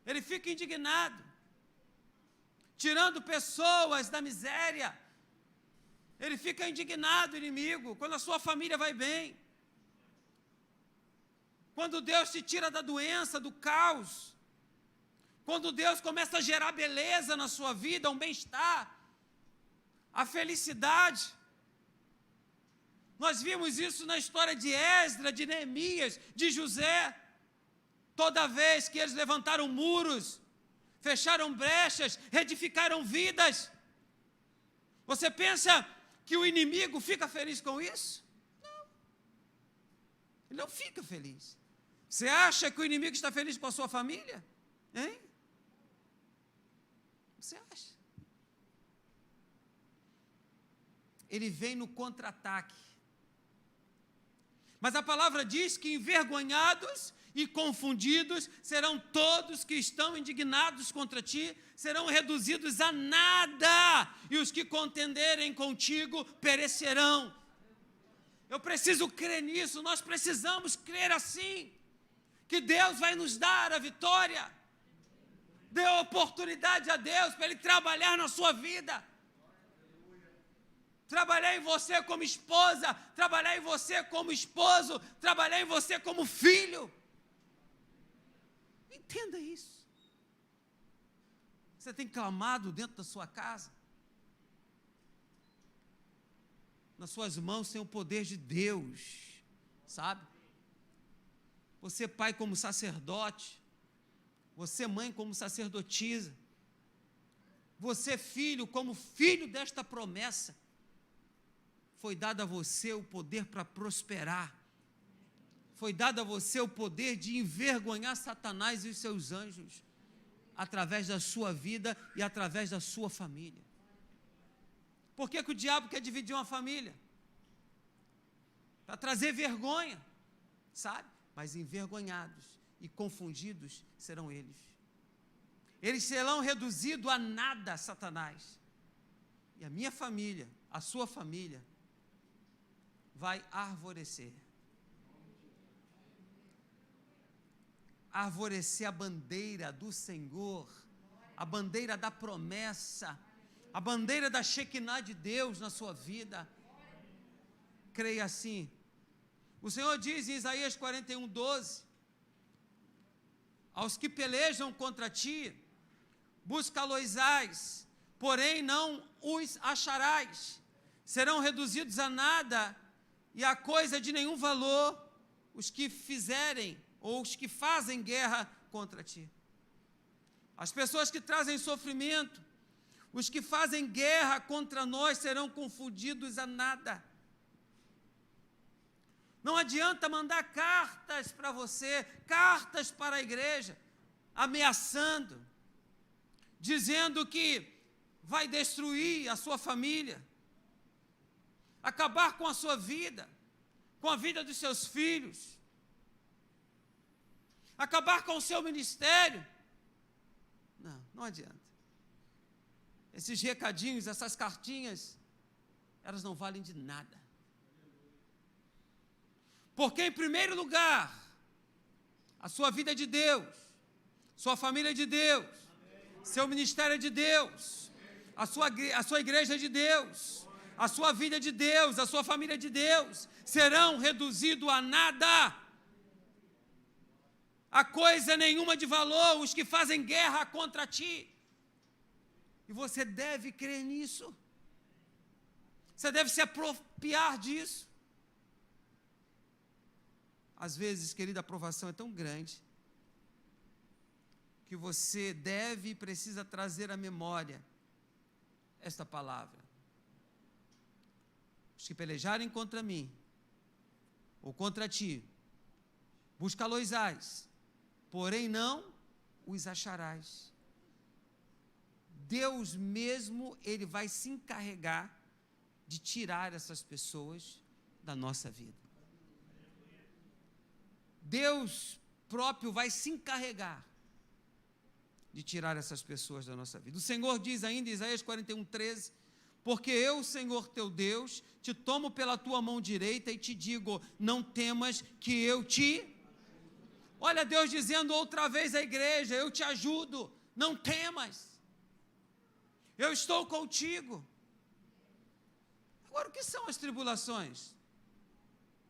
Ele fica indignado, tirando pessoas da miséria. Ele fica indignado, inimigo, quando a sua família vai bem. Quando Deus te tira da doença, do caos. Quando Deus começa a gerar beleza na sua vida, um bem-estar, a felicidade. Nós vimos isso na história de Esdras, de Neemias, de José. Toda vez que eles levantaram muros, fecharam brechas, reedificaram vidas. Você pensa que o inimigo fica feliz com isso? Não. Ele não fica feliz. Você acha que o inimigo está feliz com a sua família? Hein? Você acha? Ele vem no contra-ataque. Mas a palavra diz que envergonhados e confundidos serão todos que estão indignados contra ti, serão reduzidos a nada, e os que contenderem contigo perecerão. Eu preciso crer nisso, nós precisamos crer assim, que Deus vai nos dar a vitória. Dê oportunidade a Deus para Ele trabalhar na sua vida. Trabalhar em você como esposa, trabalhar em você como esposo, trabalhar em você como filho. Entenda isso. Você tem clamado dentro da sua casa. Nas suas mãos tem o poder de Deus, sabe? Você, pai, como sacerdote. Você, mãe, como sacerdotisa. Você, filho, como filho desta promessa. Foi dado a você o poder para prosperar. Foi dado a você o poder de envergonhar Satanás e os seus anjos, através da sua vida e através da sua família. Por que o diabo quer dividir uma família? Para trazer vergonha, sabe? Mas envergonhados e confundidos serão eles. Eles serão reduzidos a nada, Satanás. E a minha família, a sua família, vai arvorecer. Arvorecer a bandeira do Senhor, a bandeira da promessa, a bandeira da Shekinah de Deus na sua vida. Creia assim. O Senhor diz em Isaías 41:12: aos que pelejam contra ti, buscá-los-ás, porém não os acharás. Serão reduzidos a nada e a coisa de nenhum valor os que fizerem ou os que fazem guerra contra ti. As pessoas que trazem sofrimento, os que fazem guerra contra nós serão confundidos a nada. Não adianta mandar cartas para você, cartas para a igreja, ameaçando, dizendo que vai destruir a sua família, acabar com a sua vida, com a vida dos seus filhos, acabar com o seu ministério. Não adianta. Esses recadinhos, essas cartinhas, elas não valem de nada. Porque, em primeiro lugar, a sua vida é de Deus, sua família é de Deus, seu ministério é de Deus, a sua igreja é de Deus, a sua vida é de Deus, a sua família é de Deus. Serão reduzidos a nada, a coisa nenhuma de valor, os que fazem guerra contra ti. E você deve crer nisso, você deve se apropriar disso. Às vezes, querida, a aprovação é tão grande que você deve e precisa trazer à memória esta palavra. Os que pelejarem contra mim ou contra ti, buscá-los-ás, porém não os acharás. Deus mesmo, Ele vai se encarregar de tirar essas pessoas da nossa vida. Deus próprio vai se encarregar de tirar essas pessoas da nossa vida. O Senhor diz ainda em Isaías 41:13, porque eu, Senhor teu Deus, te tomo pela tua mão direita e te digo, não temas que eu te... Olha Deus dizendo outra vez à igreja, eu te ajudo, não temas, eu estou contigo. Agora, o que são as tribulações?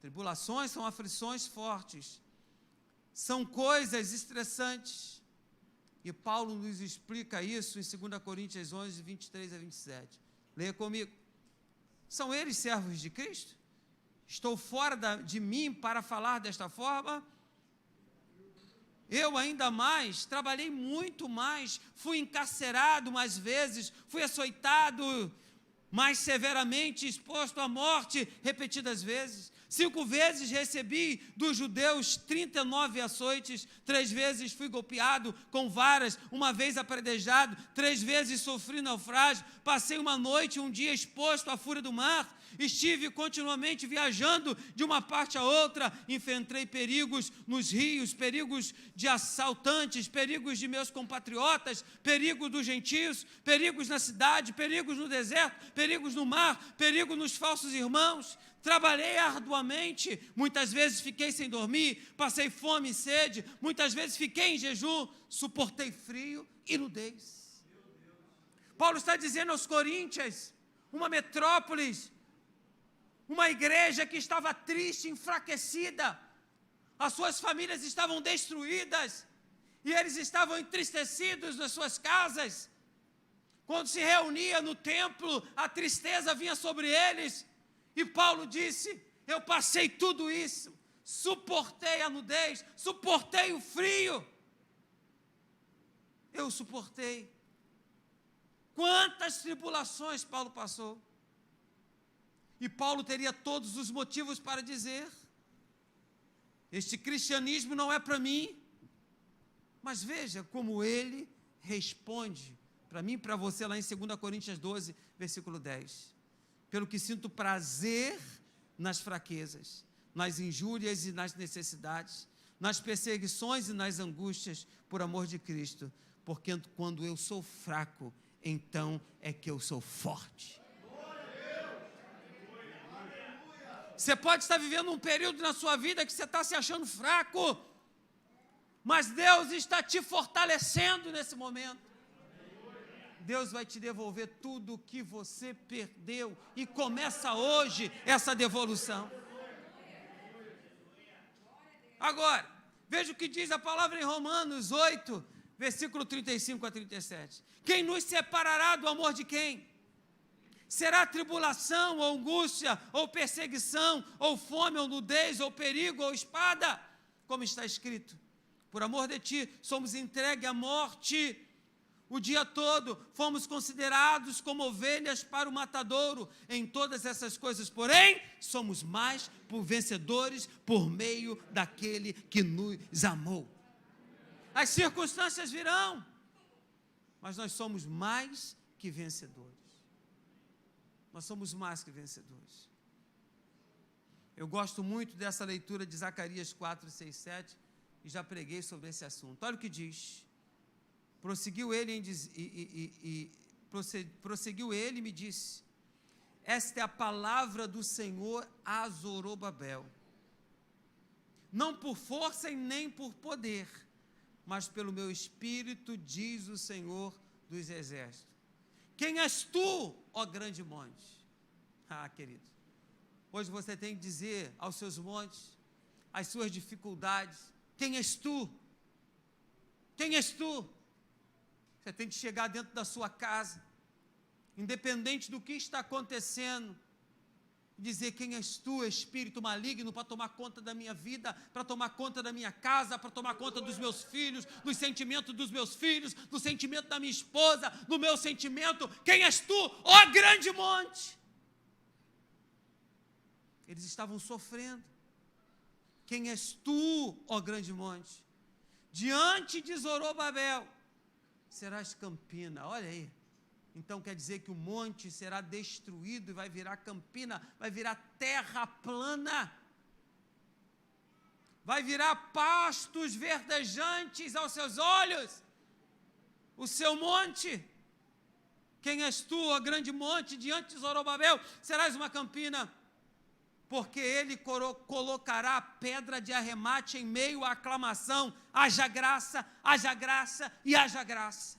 Tribulações são aflições fortes, são coisas estressantes. E Paulo nos explica isso em 2 Coríntios 11, 23 a 27. Leia comigo. São eles servos de Cristo? Estou fora de mim para falar desta forma? Eu ainda mais, trabalhei muito mais, fui encarcerado mais vezes, fui açoitado mais severamente, exposto à morte repetidas vezes. 5 vezes recebi dos judeus 39 açoites, 3 vezes fui golpeado com varas, 1 vez apredejado, 3 vezes sofri naufrágio, passei uma noite e um dia exposto à fúria do mar, estive continuamente viajando de uma parte a outra, enfrentei perigos nos rios, perigos de assaltantes, perigos de meus compatriotas, perigos dos gentios, perigos na cidade, perigos no deserto, perigos no mar, perigos nos falsos irmãos. Trabalhei arduamente, muitas vezes fiquei sem dormir, passei fome e sede, muitas vezes fiquei em jejum, suportei frio e nudez. Paulo está dizendo aos Coríntios, uma metrópole, uma igreja que estava triste, enfraquecida, as suas famílias estavam destruídas, e eles estavam entristecidos nas suas casas. Quando se reunia no templo, a tristeza vinha sobre eles, e Paulo disse, eu passei tudo isso, suportei a nudez, suportei o frio, eu suportei. Quantas tribulações Paulo passou, e Paulo teria todos os motivos para dizer, este cristianismo não é para mim, mas veja como ele responde, para mim e para você lá em 2 Coríntios 12, versículo 10, pelo que sinto prazer nas fraquezas, nas injúrias e nas necessidades, nas perseguições e nas angústias, por amor de Cristo, porque quando eu sou fraco, então é que eu sou forte. Você pode estar vivendo um período na sua vida que você está se achando fraco, mas Deus está te fortalecendo nesse momento. Deus vai te devolver tudo o que você perdeu, e começa hoje essa devolução. Agora, veja o que diz a palavra em Romanos 8, versículo 35 a 37. Quem nos separará do amor de quem? Será tribulação, ou angústia, ou perseguição, ou fome, ou nudez, ou perigo, ou espada? Como está escrito, por amor de ti, somos entregues à morte o dia todo, fomos considerados como ovelhas para o matadouro. Em todas essas coisas, porém, somos mais por vencedores por meio daquele que nos amou. As circunstâncias virão, mas nós somos mais que vencedores. Nós somos mais que vencedores. Eu gosto muito dessa leitura de Zacarias 4, 6, 7, e já preguei sobre esse assunto. Olha o que diz. Prosseguiu ele e me disse, esta é a palavra do Senhor a Zorobabel, não por força e nem por poder, mas pelo meu espírito, diz o Senhor dos exércitos. Quem és tu, ó grande monte? Ah, querido, hoje você tem que dizer aos seus montes, às suas dificuldades, quem és tu? Quem és tu? Você tem que chegar dentro da sua casa, independente do que está acontecendo, dizer quem és tu, espírito maligno, para tomar conta da minha vida, para tomar conta da minha casa, para tomar conta dos meus filhos, dos sentimentos dos meus filhos, do sentimento da minha esposa, do meu sentimento. Quem és tu, ó grande monte? Eles estavam sofrendo. Quem és tu, ó grande monte? Diante de Zorobabel serás campina. Olha aí. Então quer dizer que o monte será destruído e vai virar campina, vai virar terra plana, vai virar pastos verdejantes aos seus olhos. o seu monte. Quem és tu, ó grande monte, diante de Zorobabel? Serás uma campina, porque ele colocará a pedra de arremate em meio à aclamação. Haja graça e haja graça.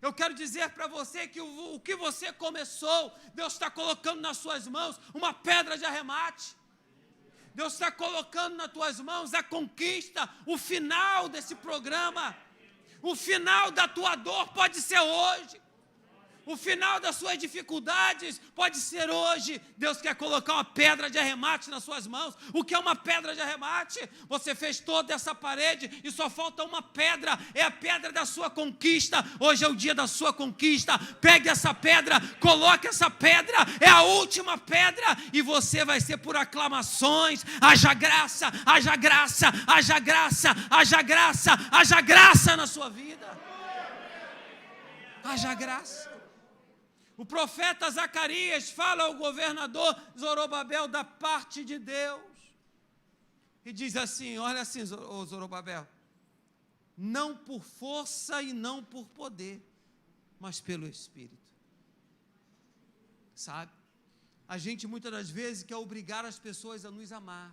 Eu quero dizer para você que o que você começou, Deus está colocando nas suas mãos uma pedra de arremate. Deus está colocando nas tuas mãos a conquista, o final desse programa. O final da tua dor pode ser hoje. O final das suas dificuldades pode ser hoje. Deus quer colocar uma pedra de arremate nas suas mãos. O que é uma pedra de arremate? Você fez toda essa parede e só falta uma pedra. É a pedra da sua conquista. Hoje é o dia da sua conquista. Pegue essa pedra, coloque essa pedra. É a última pedra e você vai ser por aclamações. Haja graça, haja graça, haja graça, haja graça, haja graça na sua vida. Haja graça. O profeta Zacarias fala ao governador Zorobabel da parte de Deus. E diz assim, olha assim, Zorobabel, não por força e não por poder, mas pelo Espírito. Sabe? A gente muitas das vezes quer obrigar as pessoas a nos amar,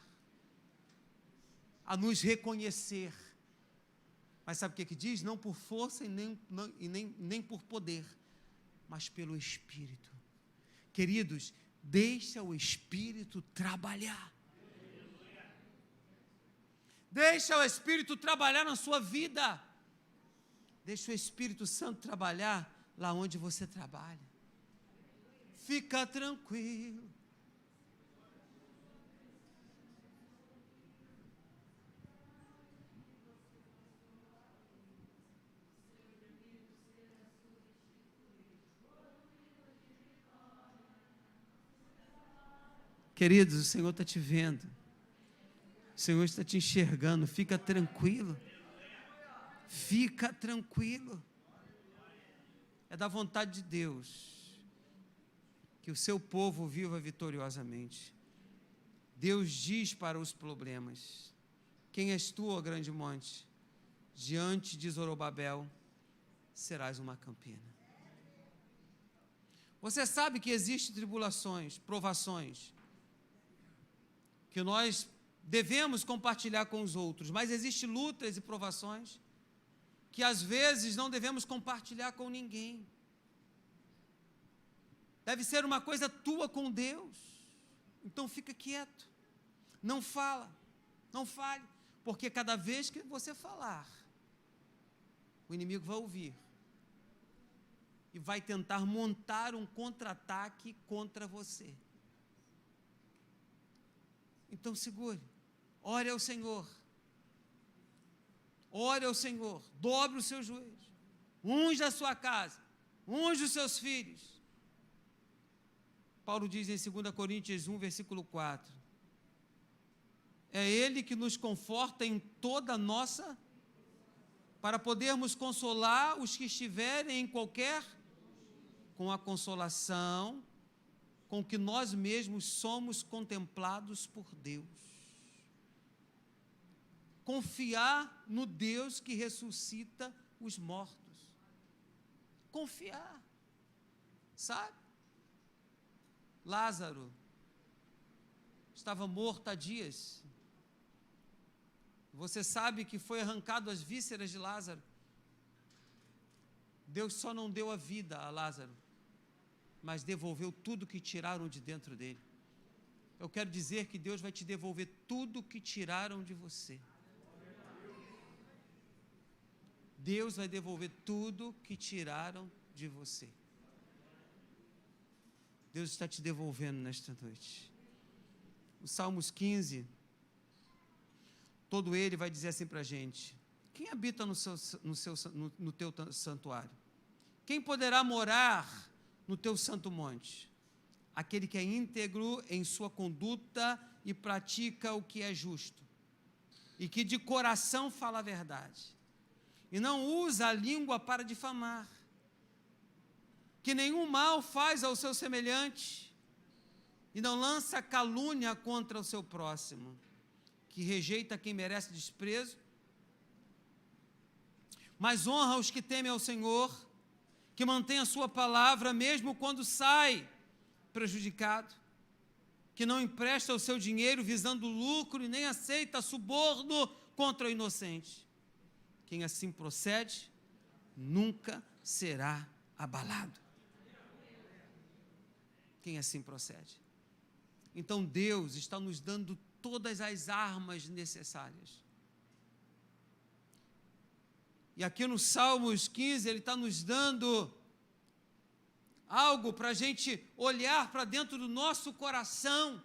a nos reconhecer. Mas sabe o que diz? Não por força e nem por poder, mas pelo Espírito. Queridos, deixa o Espírito trabalhar. Deixa o Espírito trabalhar na sua vida. Deixa o Espírito Santo trabalhar lá onde você trabalha. Fica tranquilo. Queridos, o Senhor está te vendo. O Senhor está te enxergando. Fica tranquilo. Fica tranquilo. É da vontade de Deus que o seu povo viva vitoriosamente. Deus diz para os problemas: quem és tu, ó grande monte? Diante de Zorobabel serás uma campina. Você sabe que existem tribulações, provações, que nós devemos compartilhar com os outros, mas existem lutas e provações que às vezes não devemos compartilhar com ninguém. Deve ser uma coisa tua com Deus. Então fica quieto, não fala, não fale, porque cada vez que você falar, o inimigo vai ouvir e vai tentar montar um contra-ataque contra você. Então segure, ore ao Senhor, dobre os seus joelhos, unge a sua casa, unge os seus filhos. Paulo diz em 2 Coríntios 1, versículo 4, é Ele que nos conforta em toda a nossa, para podermos consolar os que estiverem em qualquer, com a consolação com que nós mesmos somos contemplados por Deus. Confiar no Deus que ressuscita os mortos. Confiar. Sabe? Lázaro estava morto há dias. Você sabe que foi arrancado as vísceras de Lázaro. Deus só não deu a vida a Lázaro, mas devolveu tudo que tiraram de dentro dele. Eu quero dizer que Deus vai te devolver tudo que tiraram de você. Deus vai devolver tudo que tiraram de você. Deus está te devolvendo nesta noite. O Salmos 15, todo ele vai dizer assim para a gente: quem habita no teu santuário? Quem poderá morar no teu santo monte? Aquele que é íntegro em sua conduta e pratica o que é justo, e que de coração fala a verdade, e não usa a língua para difamar, que nenhum mal faz ao seu semelhante, e não lança calúnia contra o seu próximo, que rejeita quem merece desprezo, mas honra os que temem ao Senhor, que mantém a sua palavra mesmo quando sai prejudicado, que não empresta o seu dinheiro visando lucro e nem aceita suborno contra o inocente. Quem assim procede, nunca será abalado. Quem assim procede. Então Deus está nos dando todas as armas necessárias. E aqui no Salmos 15, Ele está nos dando algo para a gente olhar para dentro do nosso coração,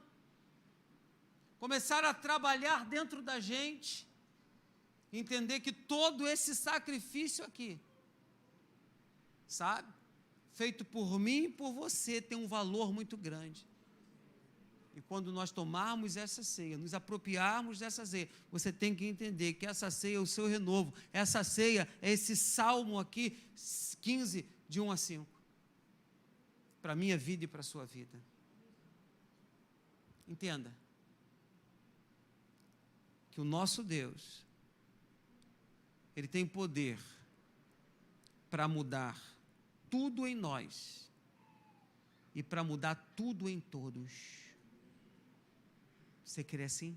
começar a trabalhar dentro da gente, entender que todo esse sacrifício aqui, sabe, feito por mim e por você, tem um valor muito grande. E quando nós tomarmos essa ceia, nos apropriarmos dessa ceia, você tem que entender que essa ceia é o seu renovo, essa ceia é esse salmo aqui, 15, de 1 a 5, para a minha vida e para a sua vida. Entenda que o nosso Deus, Ele tem poder para mudar tudo em nós e para mudar tudo em todos. Você crê assim?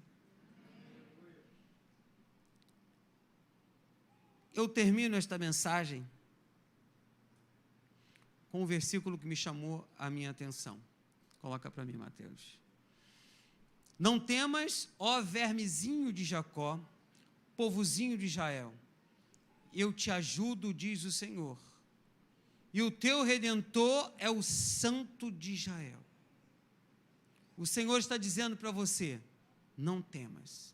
Eu termino esta mensagem com um versículo que me chamou a minha atenção. Coloca para mim, Mateus. Não temas, ó vermezinho de Jacó, povozinho de Israel. Eu te ajudo, diz o Senhor. E o teu Redentor é o Santo de Israel. O Senhor está dizendo para você, não temas,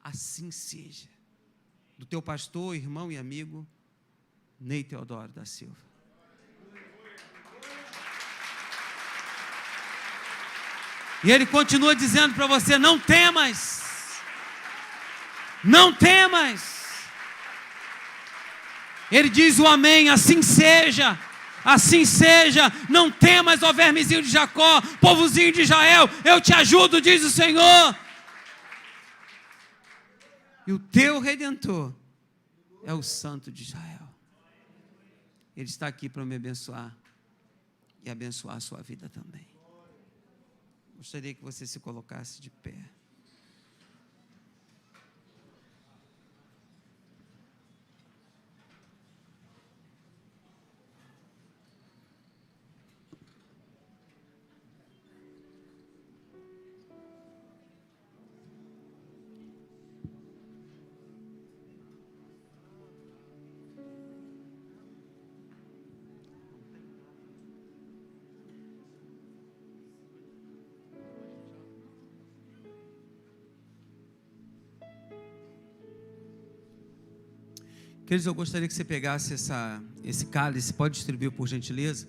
assim seja. Do teu pastor, irmão e amigo, Ney Teodoro da Silva. E ele continua dizendo para você, não temas, não temas. Ele diz o amém, assim seja. Assim seja, não temas, ó vermezinho de Jacó, povozinho de Israel, eu te ajudo, diz o Senhor. E o teu Redentor é o Santo de Israel. Ele está aqui para me abençoar e abençoar a sua vida também. Gostaria que você se colocasse de pé. Queridos, eu gostaria que você pegasse esse cálice, pode distribuir por gentileza.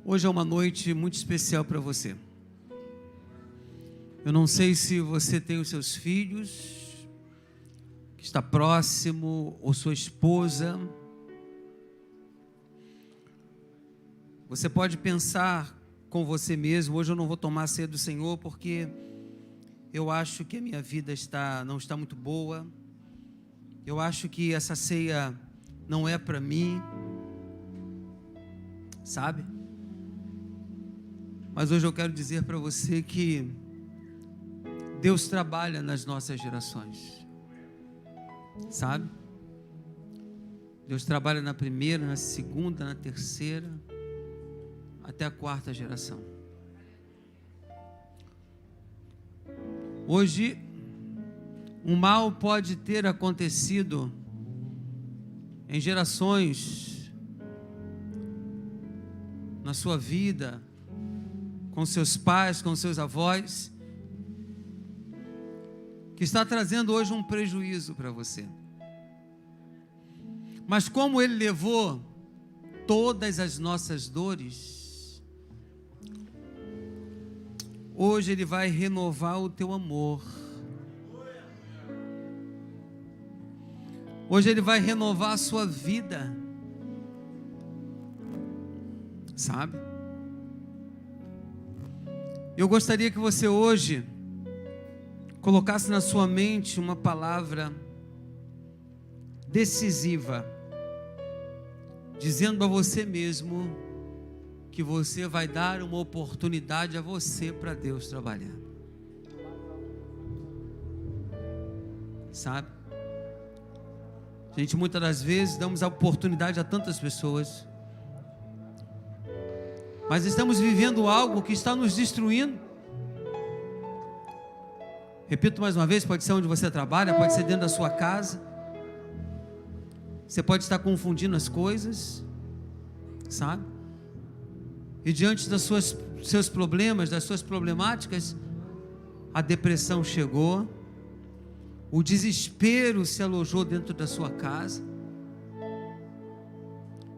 Hoje é uma noite muito especial para você. Eu não sei se você tem os seus filhos, que está próximo, ou sua esposa. Você pode pensar com você mesmo, hoje eu não vou tomar a ceia do Senhor, porque eu acho que a minha vida não está muito boa. Eu acho que essa ceia não é para mim. Sabe? Mas hoje eu quero dizer para você que Deus trabalha nas nossas gerações. Sabe? Deus trabalha na primeira, na segunda, na terceira, até a quarta geração. Hoje, um mal pode ter acontecido em gerações, na sua vida, com seus pais, com seus avós, que está trazendo hoje um prejuízo para você. Mas como Ele levou todas as nossas dores, hoje Ele vai renovar o teu amor. Hoje Ele vai renovar a sua vida. Sabe? Eu gostaria que você hoje colocasse na sua mente uma palavra decisiva, dizendo a você mesmo que você vai dar uma oportunidade a você para Deus trabalhar. Sabe? Gente, muitas das vezes damos a oportunidade a tantas pessoas, mas estamos vivendo algo que está nos destruindo. Repito mais uma vez, pode ser onde você trabalha, pode ser dentro da sua casa. Você pode estar confundindo as coisas, sabe? E diante dos seus problemas, das suas problemáticas, a depressão chegou, o desespero se alojou dentro da sua casa,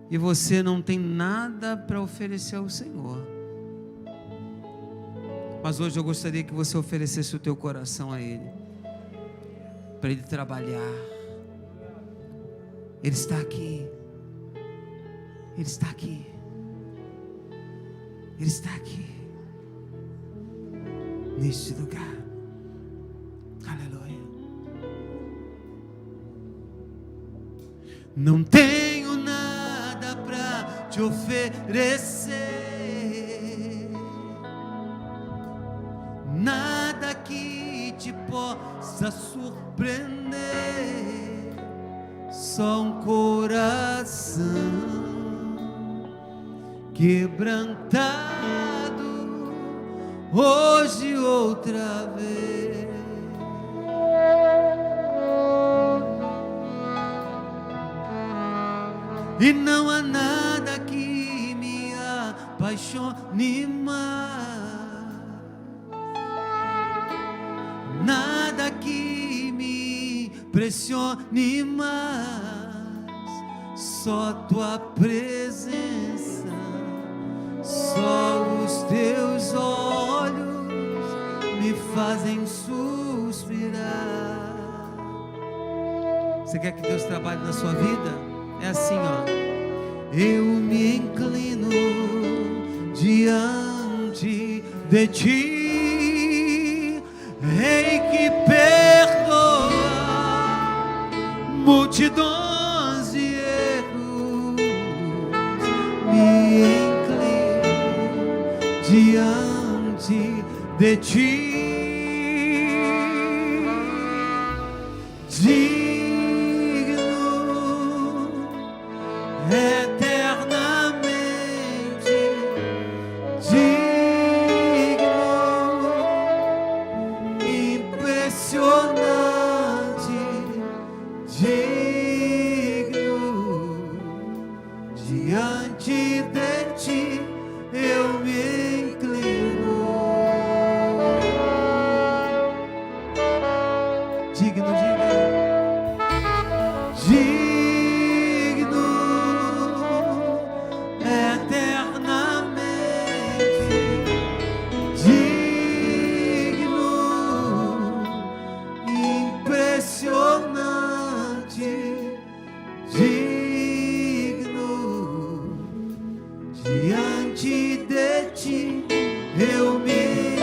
e você não tem nada para oferecer ao Senhor. Mas hoje eu gostaria que você oferecesse o teu coração a Ele, para Ele trabalhar. Ele está aqui. Ele está aqui. Ele está aqui. Neste lugar. Aleluia. Não tenho nada para te oferecer, nada que te possa surpreender, só um coração quebrantado hoje outra vez. E não há nada que me apaixone mais, nada que me pressione mais, só tua presença, só os teus olhos me fazem suspirar. Você quer que Deus trabalhe na sua vida? É assim, ó. Eu me inclino diante de ti, Rei que perdoa multidões de erros. Me inclino diante de ti. Eternamente digno, impressionante, digno, diante de ti eu me inclino. Digno, diante de ti eu me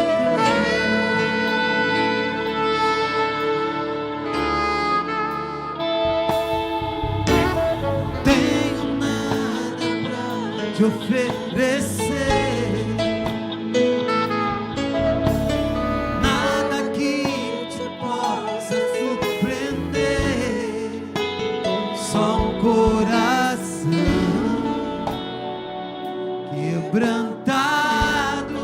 tenho nada pra te oferecer, nada que te possa surpreender, só um coração quebrantado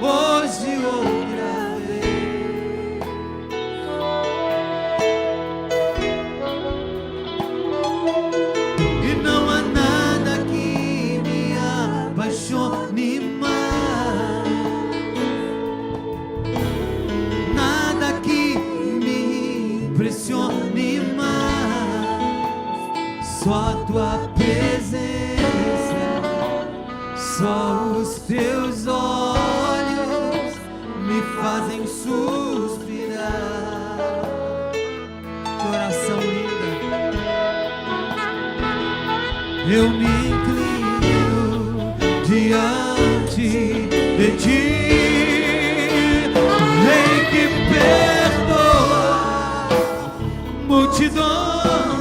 hoje outra vez. E não há nada que me apaixone mais, nada que me impressione mais, só a tua presença, só os teus olhos me fazem suspirar. Que oração linda. Eu me inclino diante de ti, Rei que perdoa multidões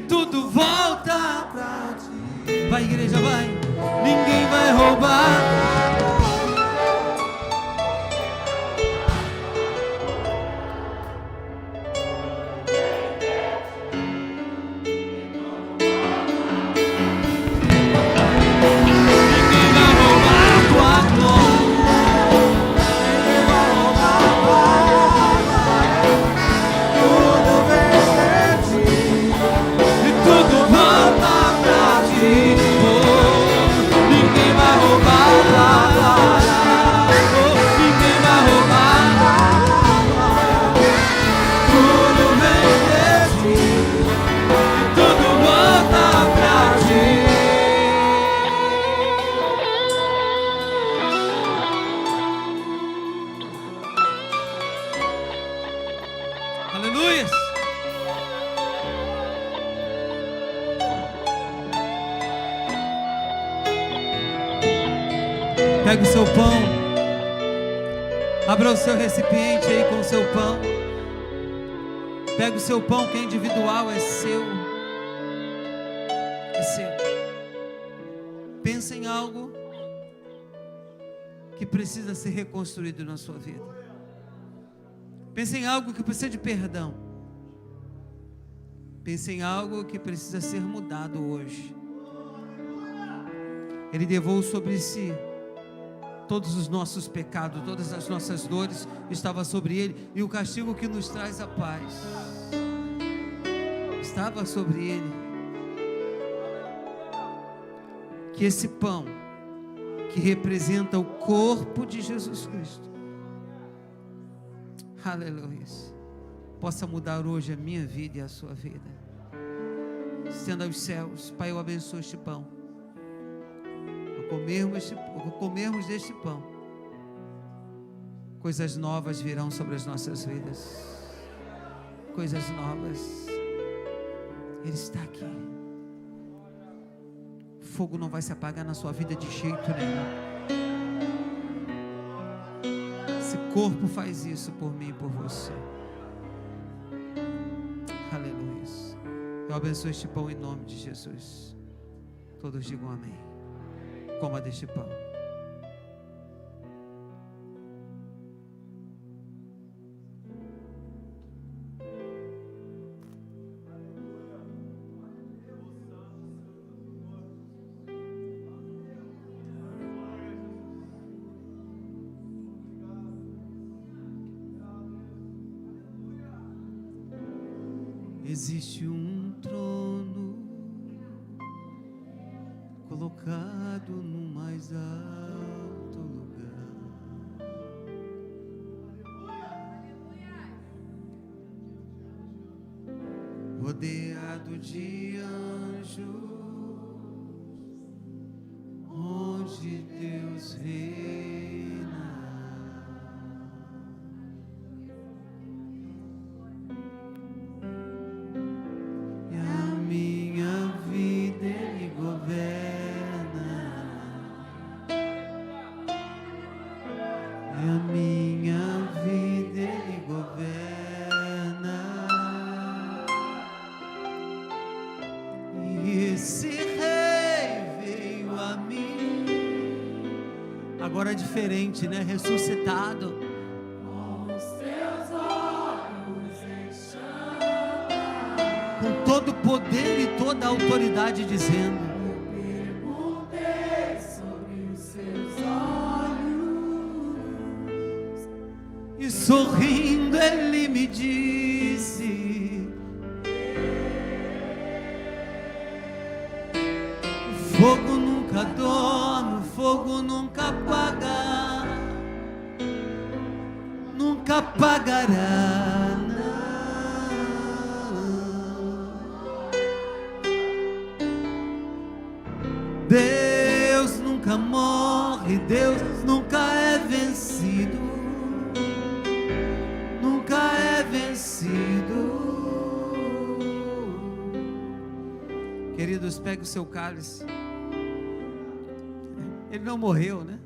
tudo volta pra ti. Vai, igreja, vai. Ninguém vai roubar. Aleluia! Pega o seu pão, abra o seu recipiente aí com o seu pão. Pega o seu pão que é individual, é seu. É seu. Pensa em algo que precisa ser reconstruído na sua vida. Pensa em algo que precisa de perdão. Pensa em algo que precisa ser mudado hoje. Ele levou sobre si todos os nossos pecados, todas as nossas dores estava sobre ele, e o castigo que nos traz a paz estava sobre ele. Que esse pão, que representa o corpo de Jesus Cristo, aleluia, possa mudar hoje a minha vida e a sua vida. Estenda aos céus, Pai, eu abençoo este pão. Ao comermos deste pão, coisas novas virão sobre as nossas vidas. Coisas novas. Ele está aqui. O fogo não vai se apagar na sua vida de jeito nenhum. Esse corpo faz isso por mim e por você. Aleluia. Eu abençoo este pão em nome de Jesus. Todos digam amém. Coma deste pão. Existe um trono colocado no mais alto lugar. Rodeado de anjos, onde Deus reina. E a minha vida Ele governa. E a minha vida Ele governa. E esse rei veio a mim. Agora é diferente, né? Ressuscitado. Com todo o poder e toda a autoridade, dizendo: Eu perguntei sobre os seus olhos, e sorrindo ele me disse: o fogo nunca dorme, o fogo nunca apaga, nunca apagará, não. Deus nunca morre, Deus nunca é vencido, nunca é vencido. Queridos, pegue o seu cálice. Ele não morreu, né?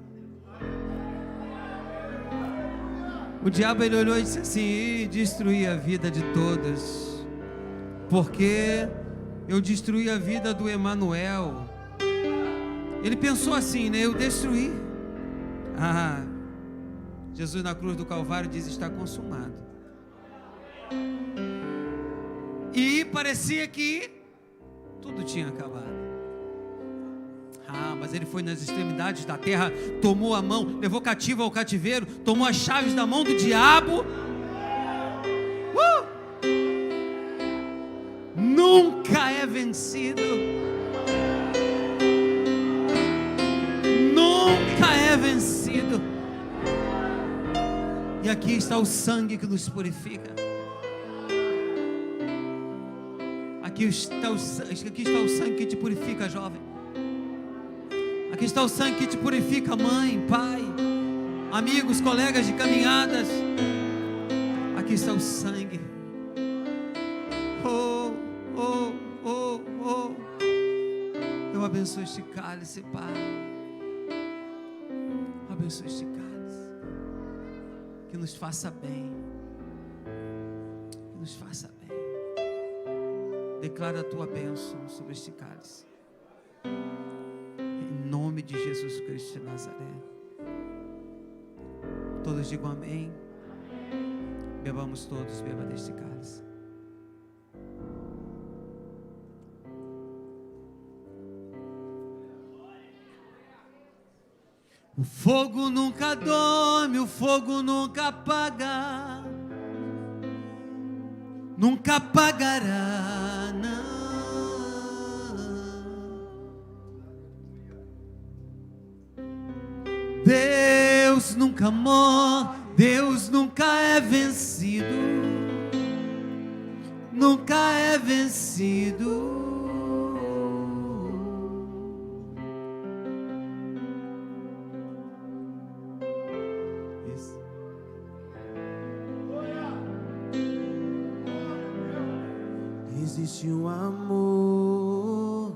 O diabo, ele olhou e disse assim: destruir a vida de todos, porque eu destruí a vida do Emanuel. Ele pensou assim, né? Eu destruí. Jesus na cruz do Calvário diz: está consumado. E parecia que tudo tinha acabado. Mas ele foi nas extremidades da terra, tomou a mão, levou cativo ao cativeiro, tomou as chaves da mão do diabo. Nunca é vencido. Nunca é vencido. E aqui está o sangue que nos purifica. Aqui está o sangue que te purifica, jovem. Aqui está o sangue que te purifica, mãe, pai, amigos, colegas de caminhadas. Aqui está o sangue. Eu abençoo este cálice, Pai. Eu abençoo este cálice. Que nos faça bem. Que nos faça bem. Declara a tua bênção sobre este cálice. Em nome de Jesus Cristo de Nazaré. Todos digam amém. Bebamos todos, beba deste cálice. O fogo nunca dorme, o fogo nunca apaga, nunca apagará, não. Deus nunca morre, Deus nunca é vencido, nunca é vencido. Existe um amor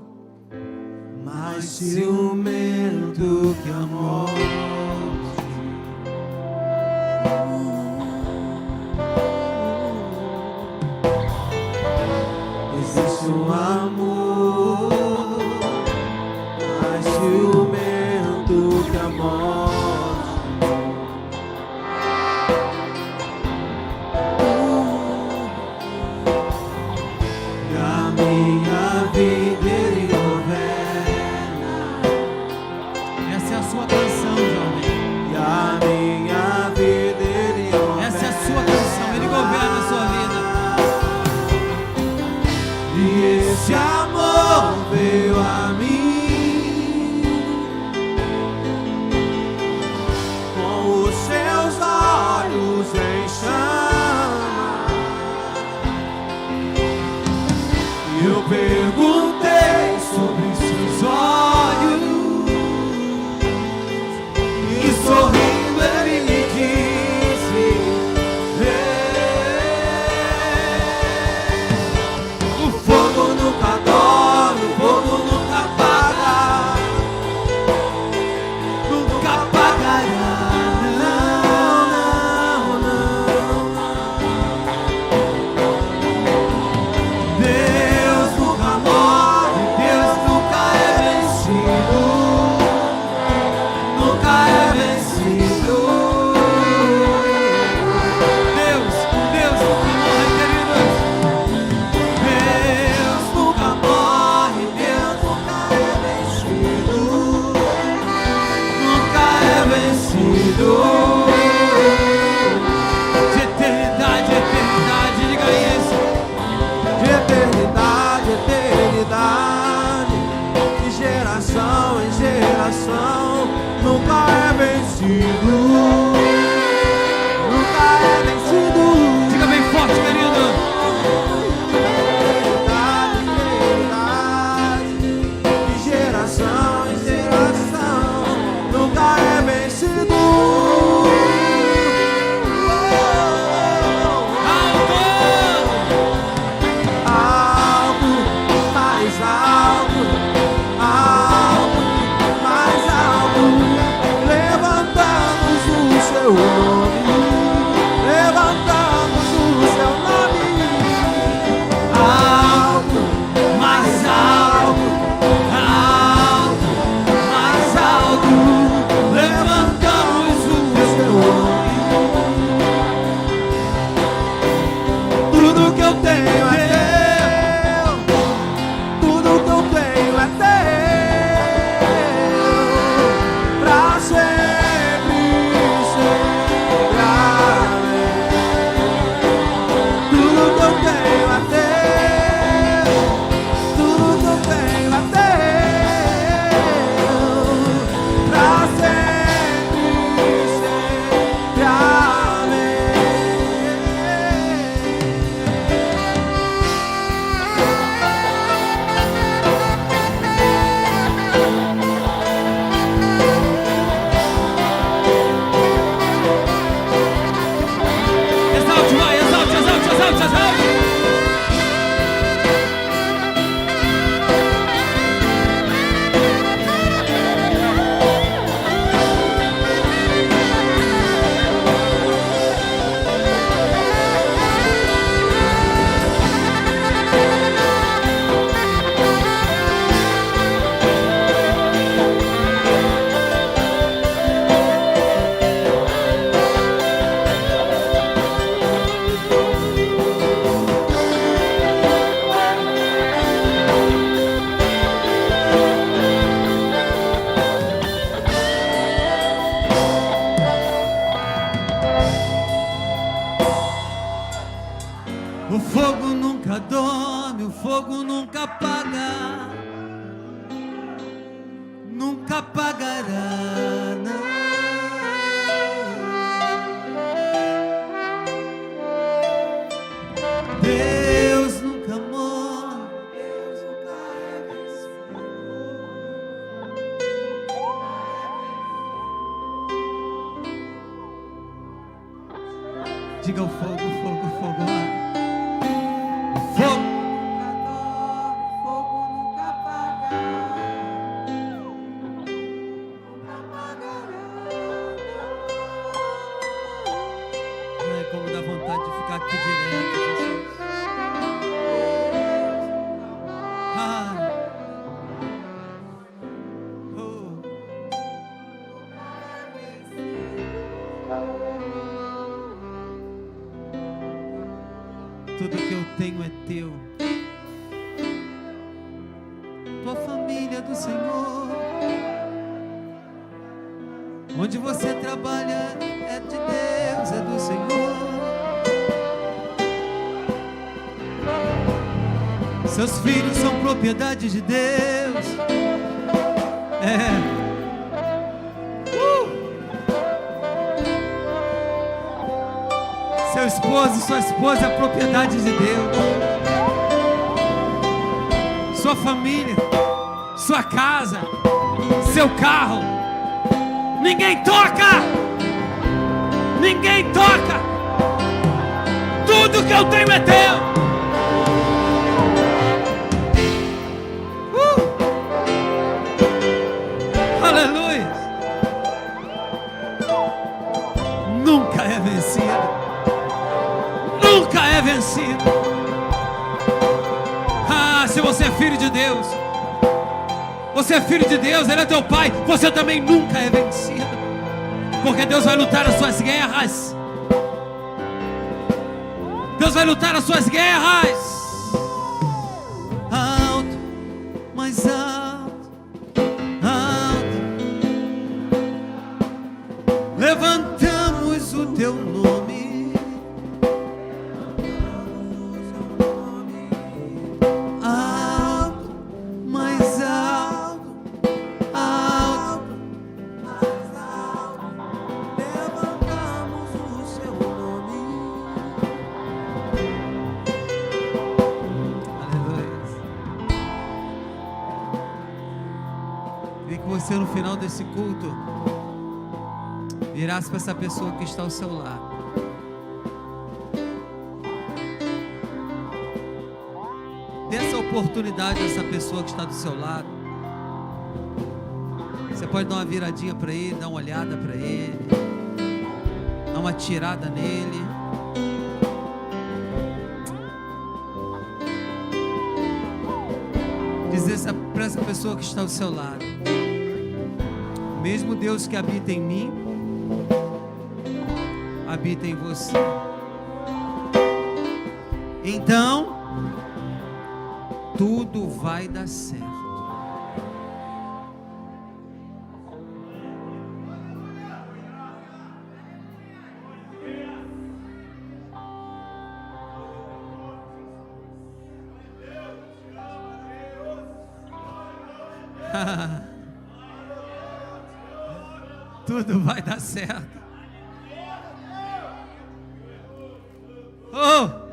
mais ciumento que a morte. Existe um amor mais ciumento que a morte. Minha vida ele governa. Essa é a sua canção, jovem. E a minha vida ele governa. Essa é a sua canção, ele governa a sua vida. E esse amor veio a mim com os seus olhos em chama. Eu perguntei sobre seus olhos e sorrindo ele me disse: o fogo nunca dorme, o fogo nunca apaga, nunca apagará, não, não, não. Deus nunca morre, Deus nunca é vencido, nunca é vencido. Deus nunca morre, queridos. Deus nunca morre, Deus nunca é vencido, nunca é vencido. De eternidade a eternidade, diga isso. De eternidade, eternidade, de geração em geração, nunca é vencido, nunca é vencido. Diga bem forte, querido. Eternidade, eternidade, de geração em geração, nunca é vencido. Algo mais alto, algo mais alto, levantamos o seu nome, levantamos o seu nome. Alto mais Diga o fogo, fogo, fogo. Fogo. Fogo nunca apaga. Nunca apagará. Ai, como dá vontade de ficar aqui direto, Jesus. Ah. Oh. Tudo que eu tenho é teu. Tua família é do Senhor. Onde você trabalha é de Deus, é do Senhor. Seus filhos são propriedade de Deus. É. Seu esposo, sua esposa é propriedade de Deus. Sua família, sua casa, seu carro. Ninguém toca! Ninguém toca! Tudo que eu tenho é teu! Aleluia! Nunca é vencido. Nunca é vencido. Ah, se você é filho de Deus, você é filho de Deus, Ele é teu Pai, você também nunca é vencido, porque Deus vai lutar as suas guerras. Deus vai lutar as suas guerras. Alto, mais alto, alto. Levantamos o teu nome. Você no final desse culto virasse para essa pessoa que está ao seu lado. Dê essa oportunidade a essa pessoa que está do seu lado. Você pode dar uma viradinha para ele, dar uma olhada para ele, dar uma tirada nele. Dizer para essa pessoa que está ao seu lado: mesmo Deus que habita em mim, habita em você. Então, tudo vai dar certo. Tudo vai dar certo. Oh!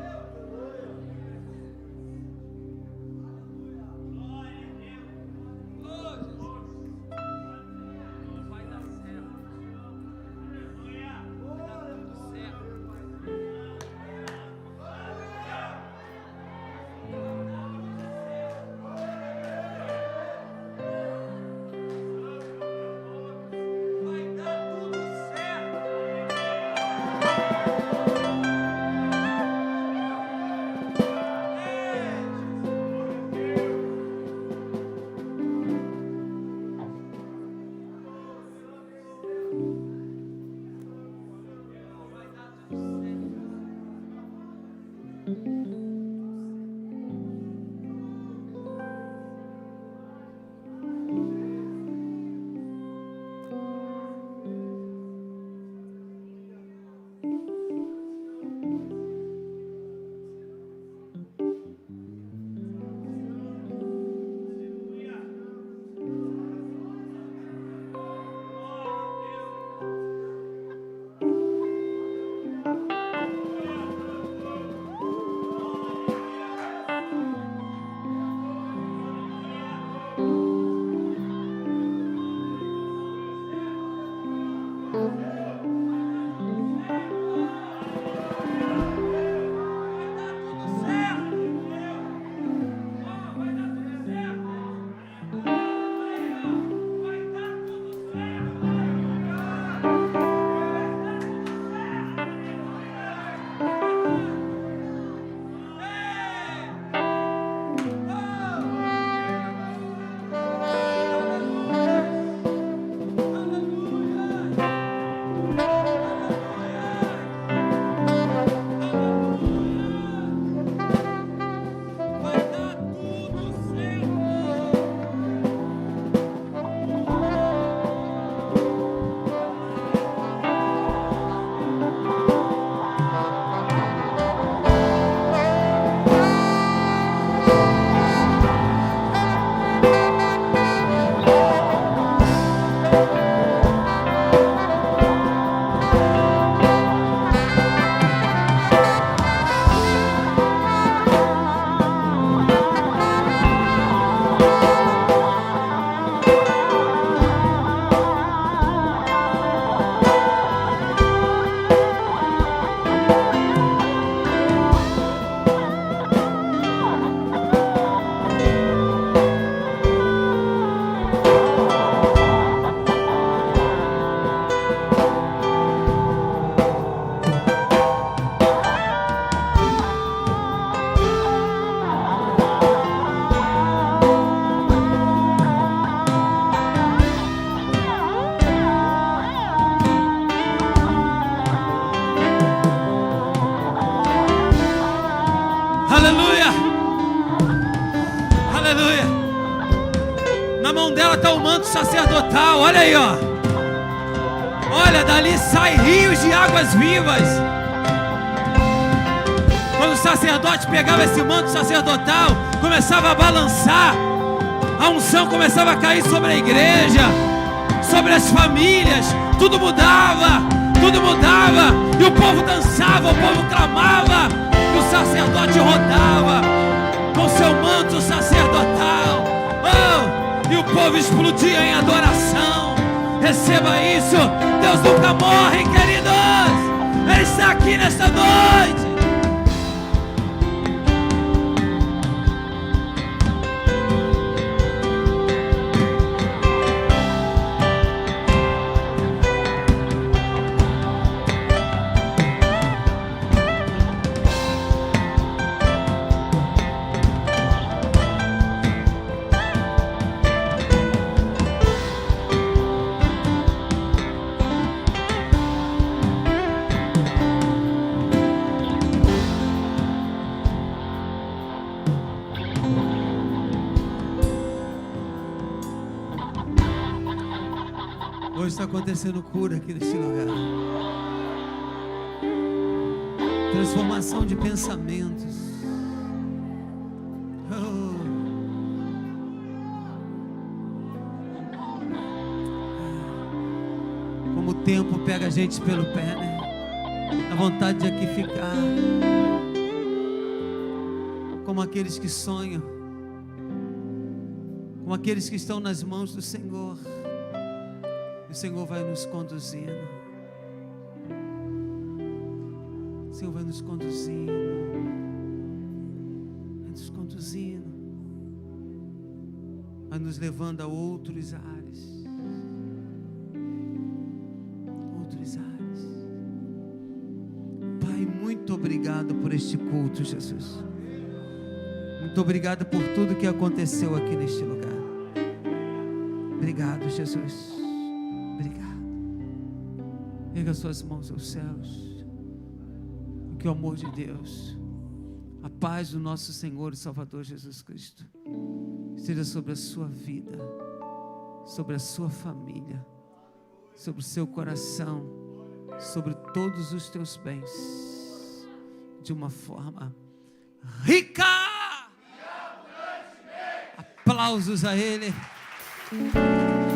Na mão dela está o manto sacerdotal. Olha aí, ó. Olha, dali sai rios de águas vivas. Quando o sacerdote pegava esse manto sacerdotal, começava a balançar, a unção começava a cair sobre a igreja, sobre as famílias, tudo mudava, e o povo dançava, o povo clamava, e o sacerdote rodava com seu manto sacerdotal, e o povo explodia em adoração. Receba isso, Deus nunca morre, queridos, Ele está aqui nesta noite. Hoje está acontecendo cura aqui neste lugar. Transformação de pensamentos. Como o tempo pega a gente pelo pé, né? A vontade de aqui ficar. Como aqueles que sonham. Como aqueles que estão nas mãos do Senhor. O Senhor vai nos conduzindo. O Senhor vai nos conduzindo. Vai nos conduzindo. Vai nos levando a outros ares. Outros ares. Pai, muito obrigado por este culto, Jesus. Muito obrigado por tudo que aconteceu aqui neste lugar. Obrigado, Jesus. Obrigado. Erga suas mãos aos céus. Que o amor de Deus, a paz do nosso Senhor e Salvador Jesus Cristo esteja sobre a sua vida, sobre a sua família, sobre o seu coração, sobre todos os teus bens, de uma forma rica. Aplausos a Ele.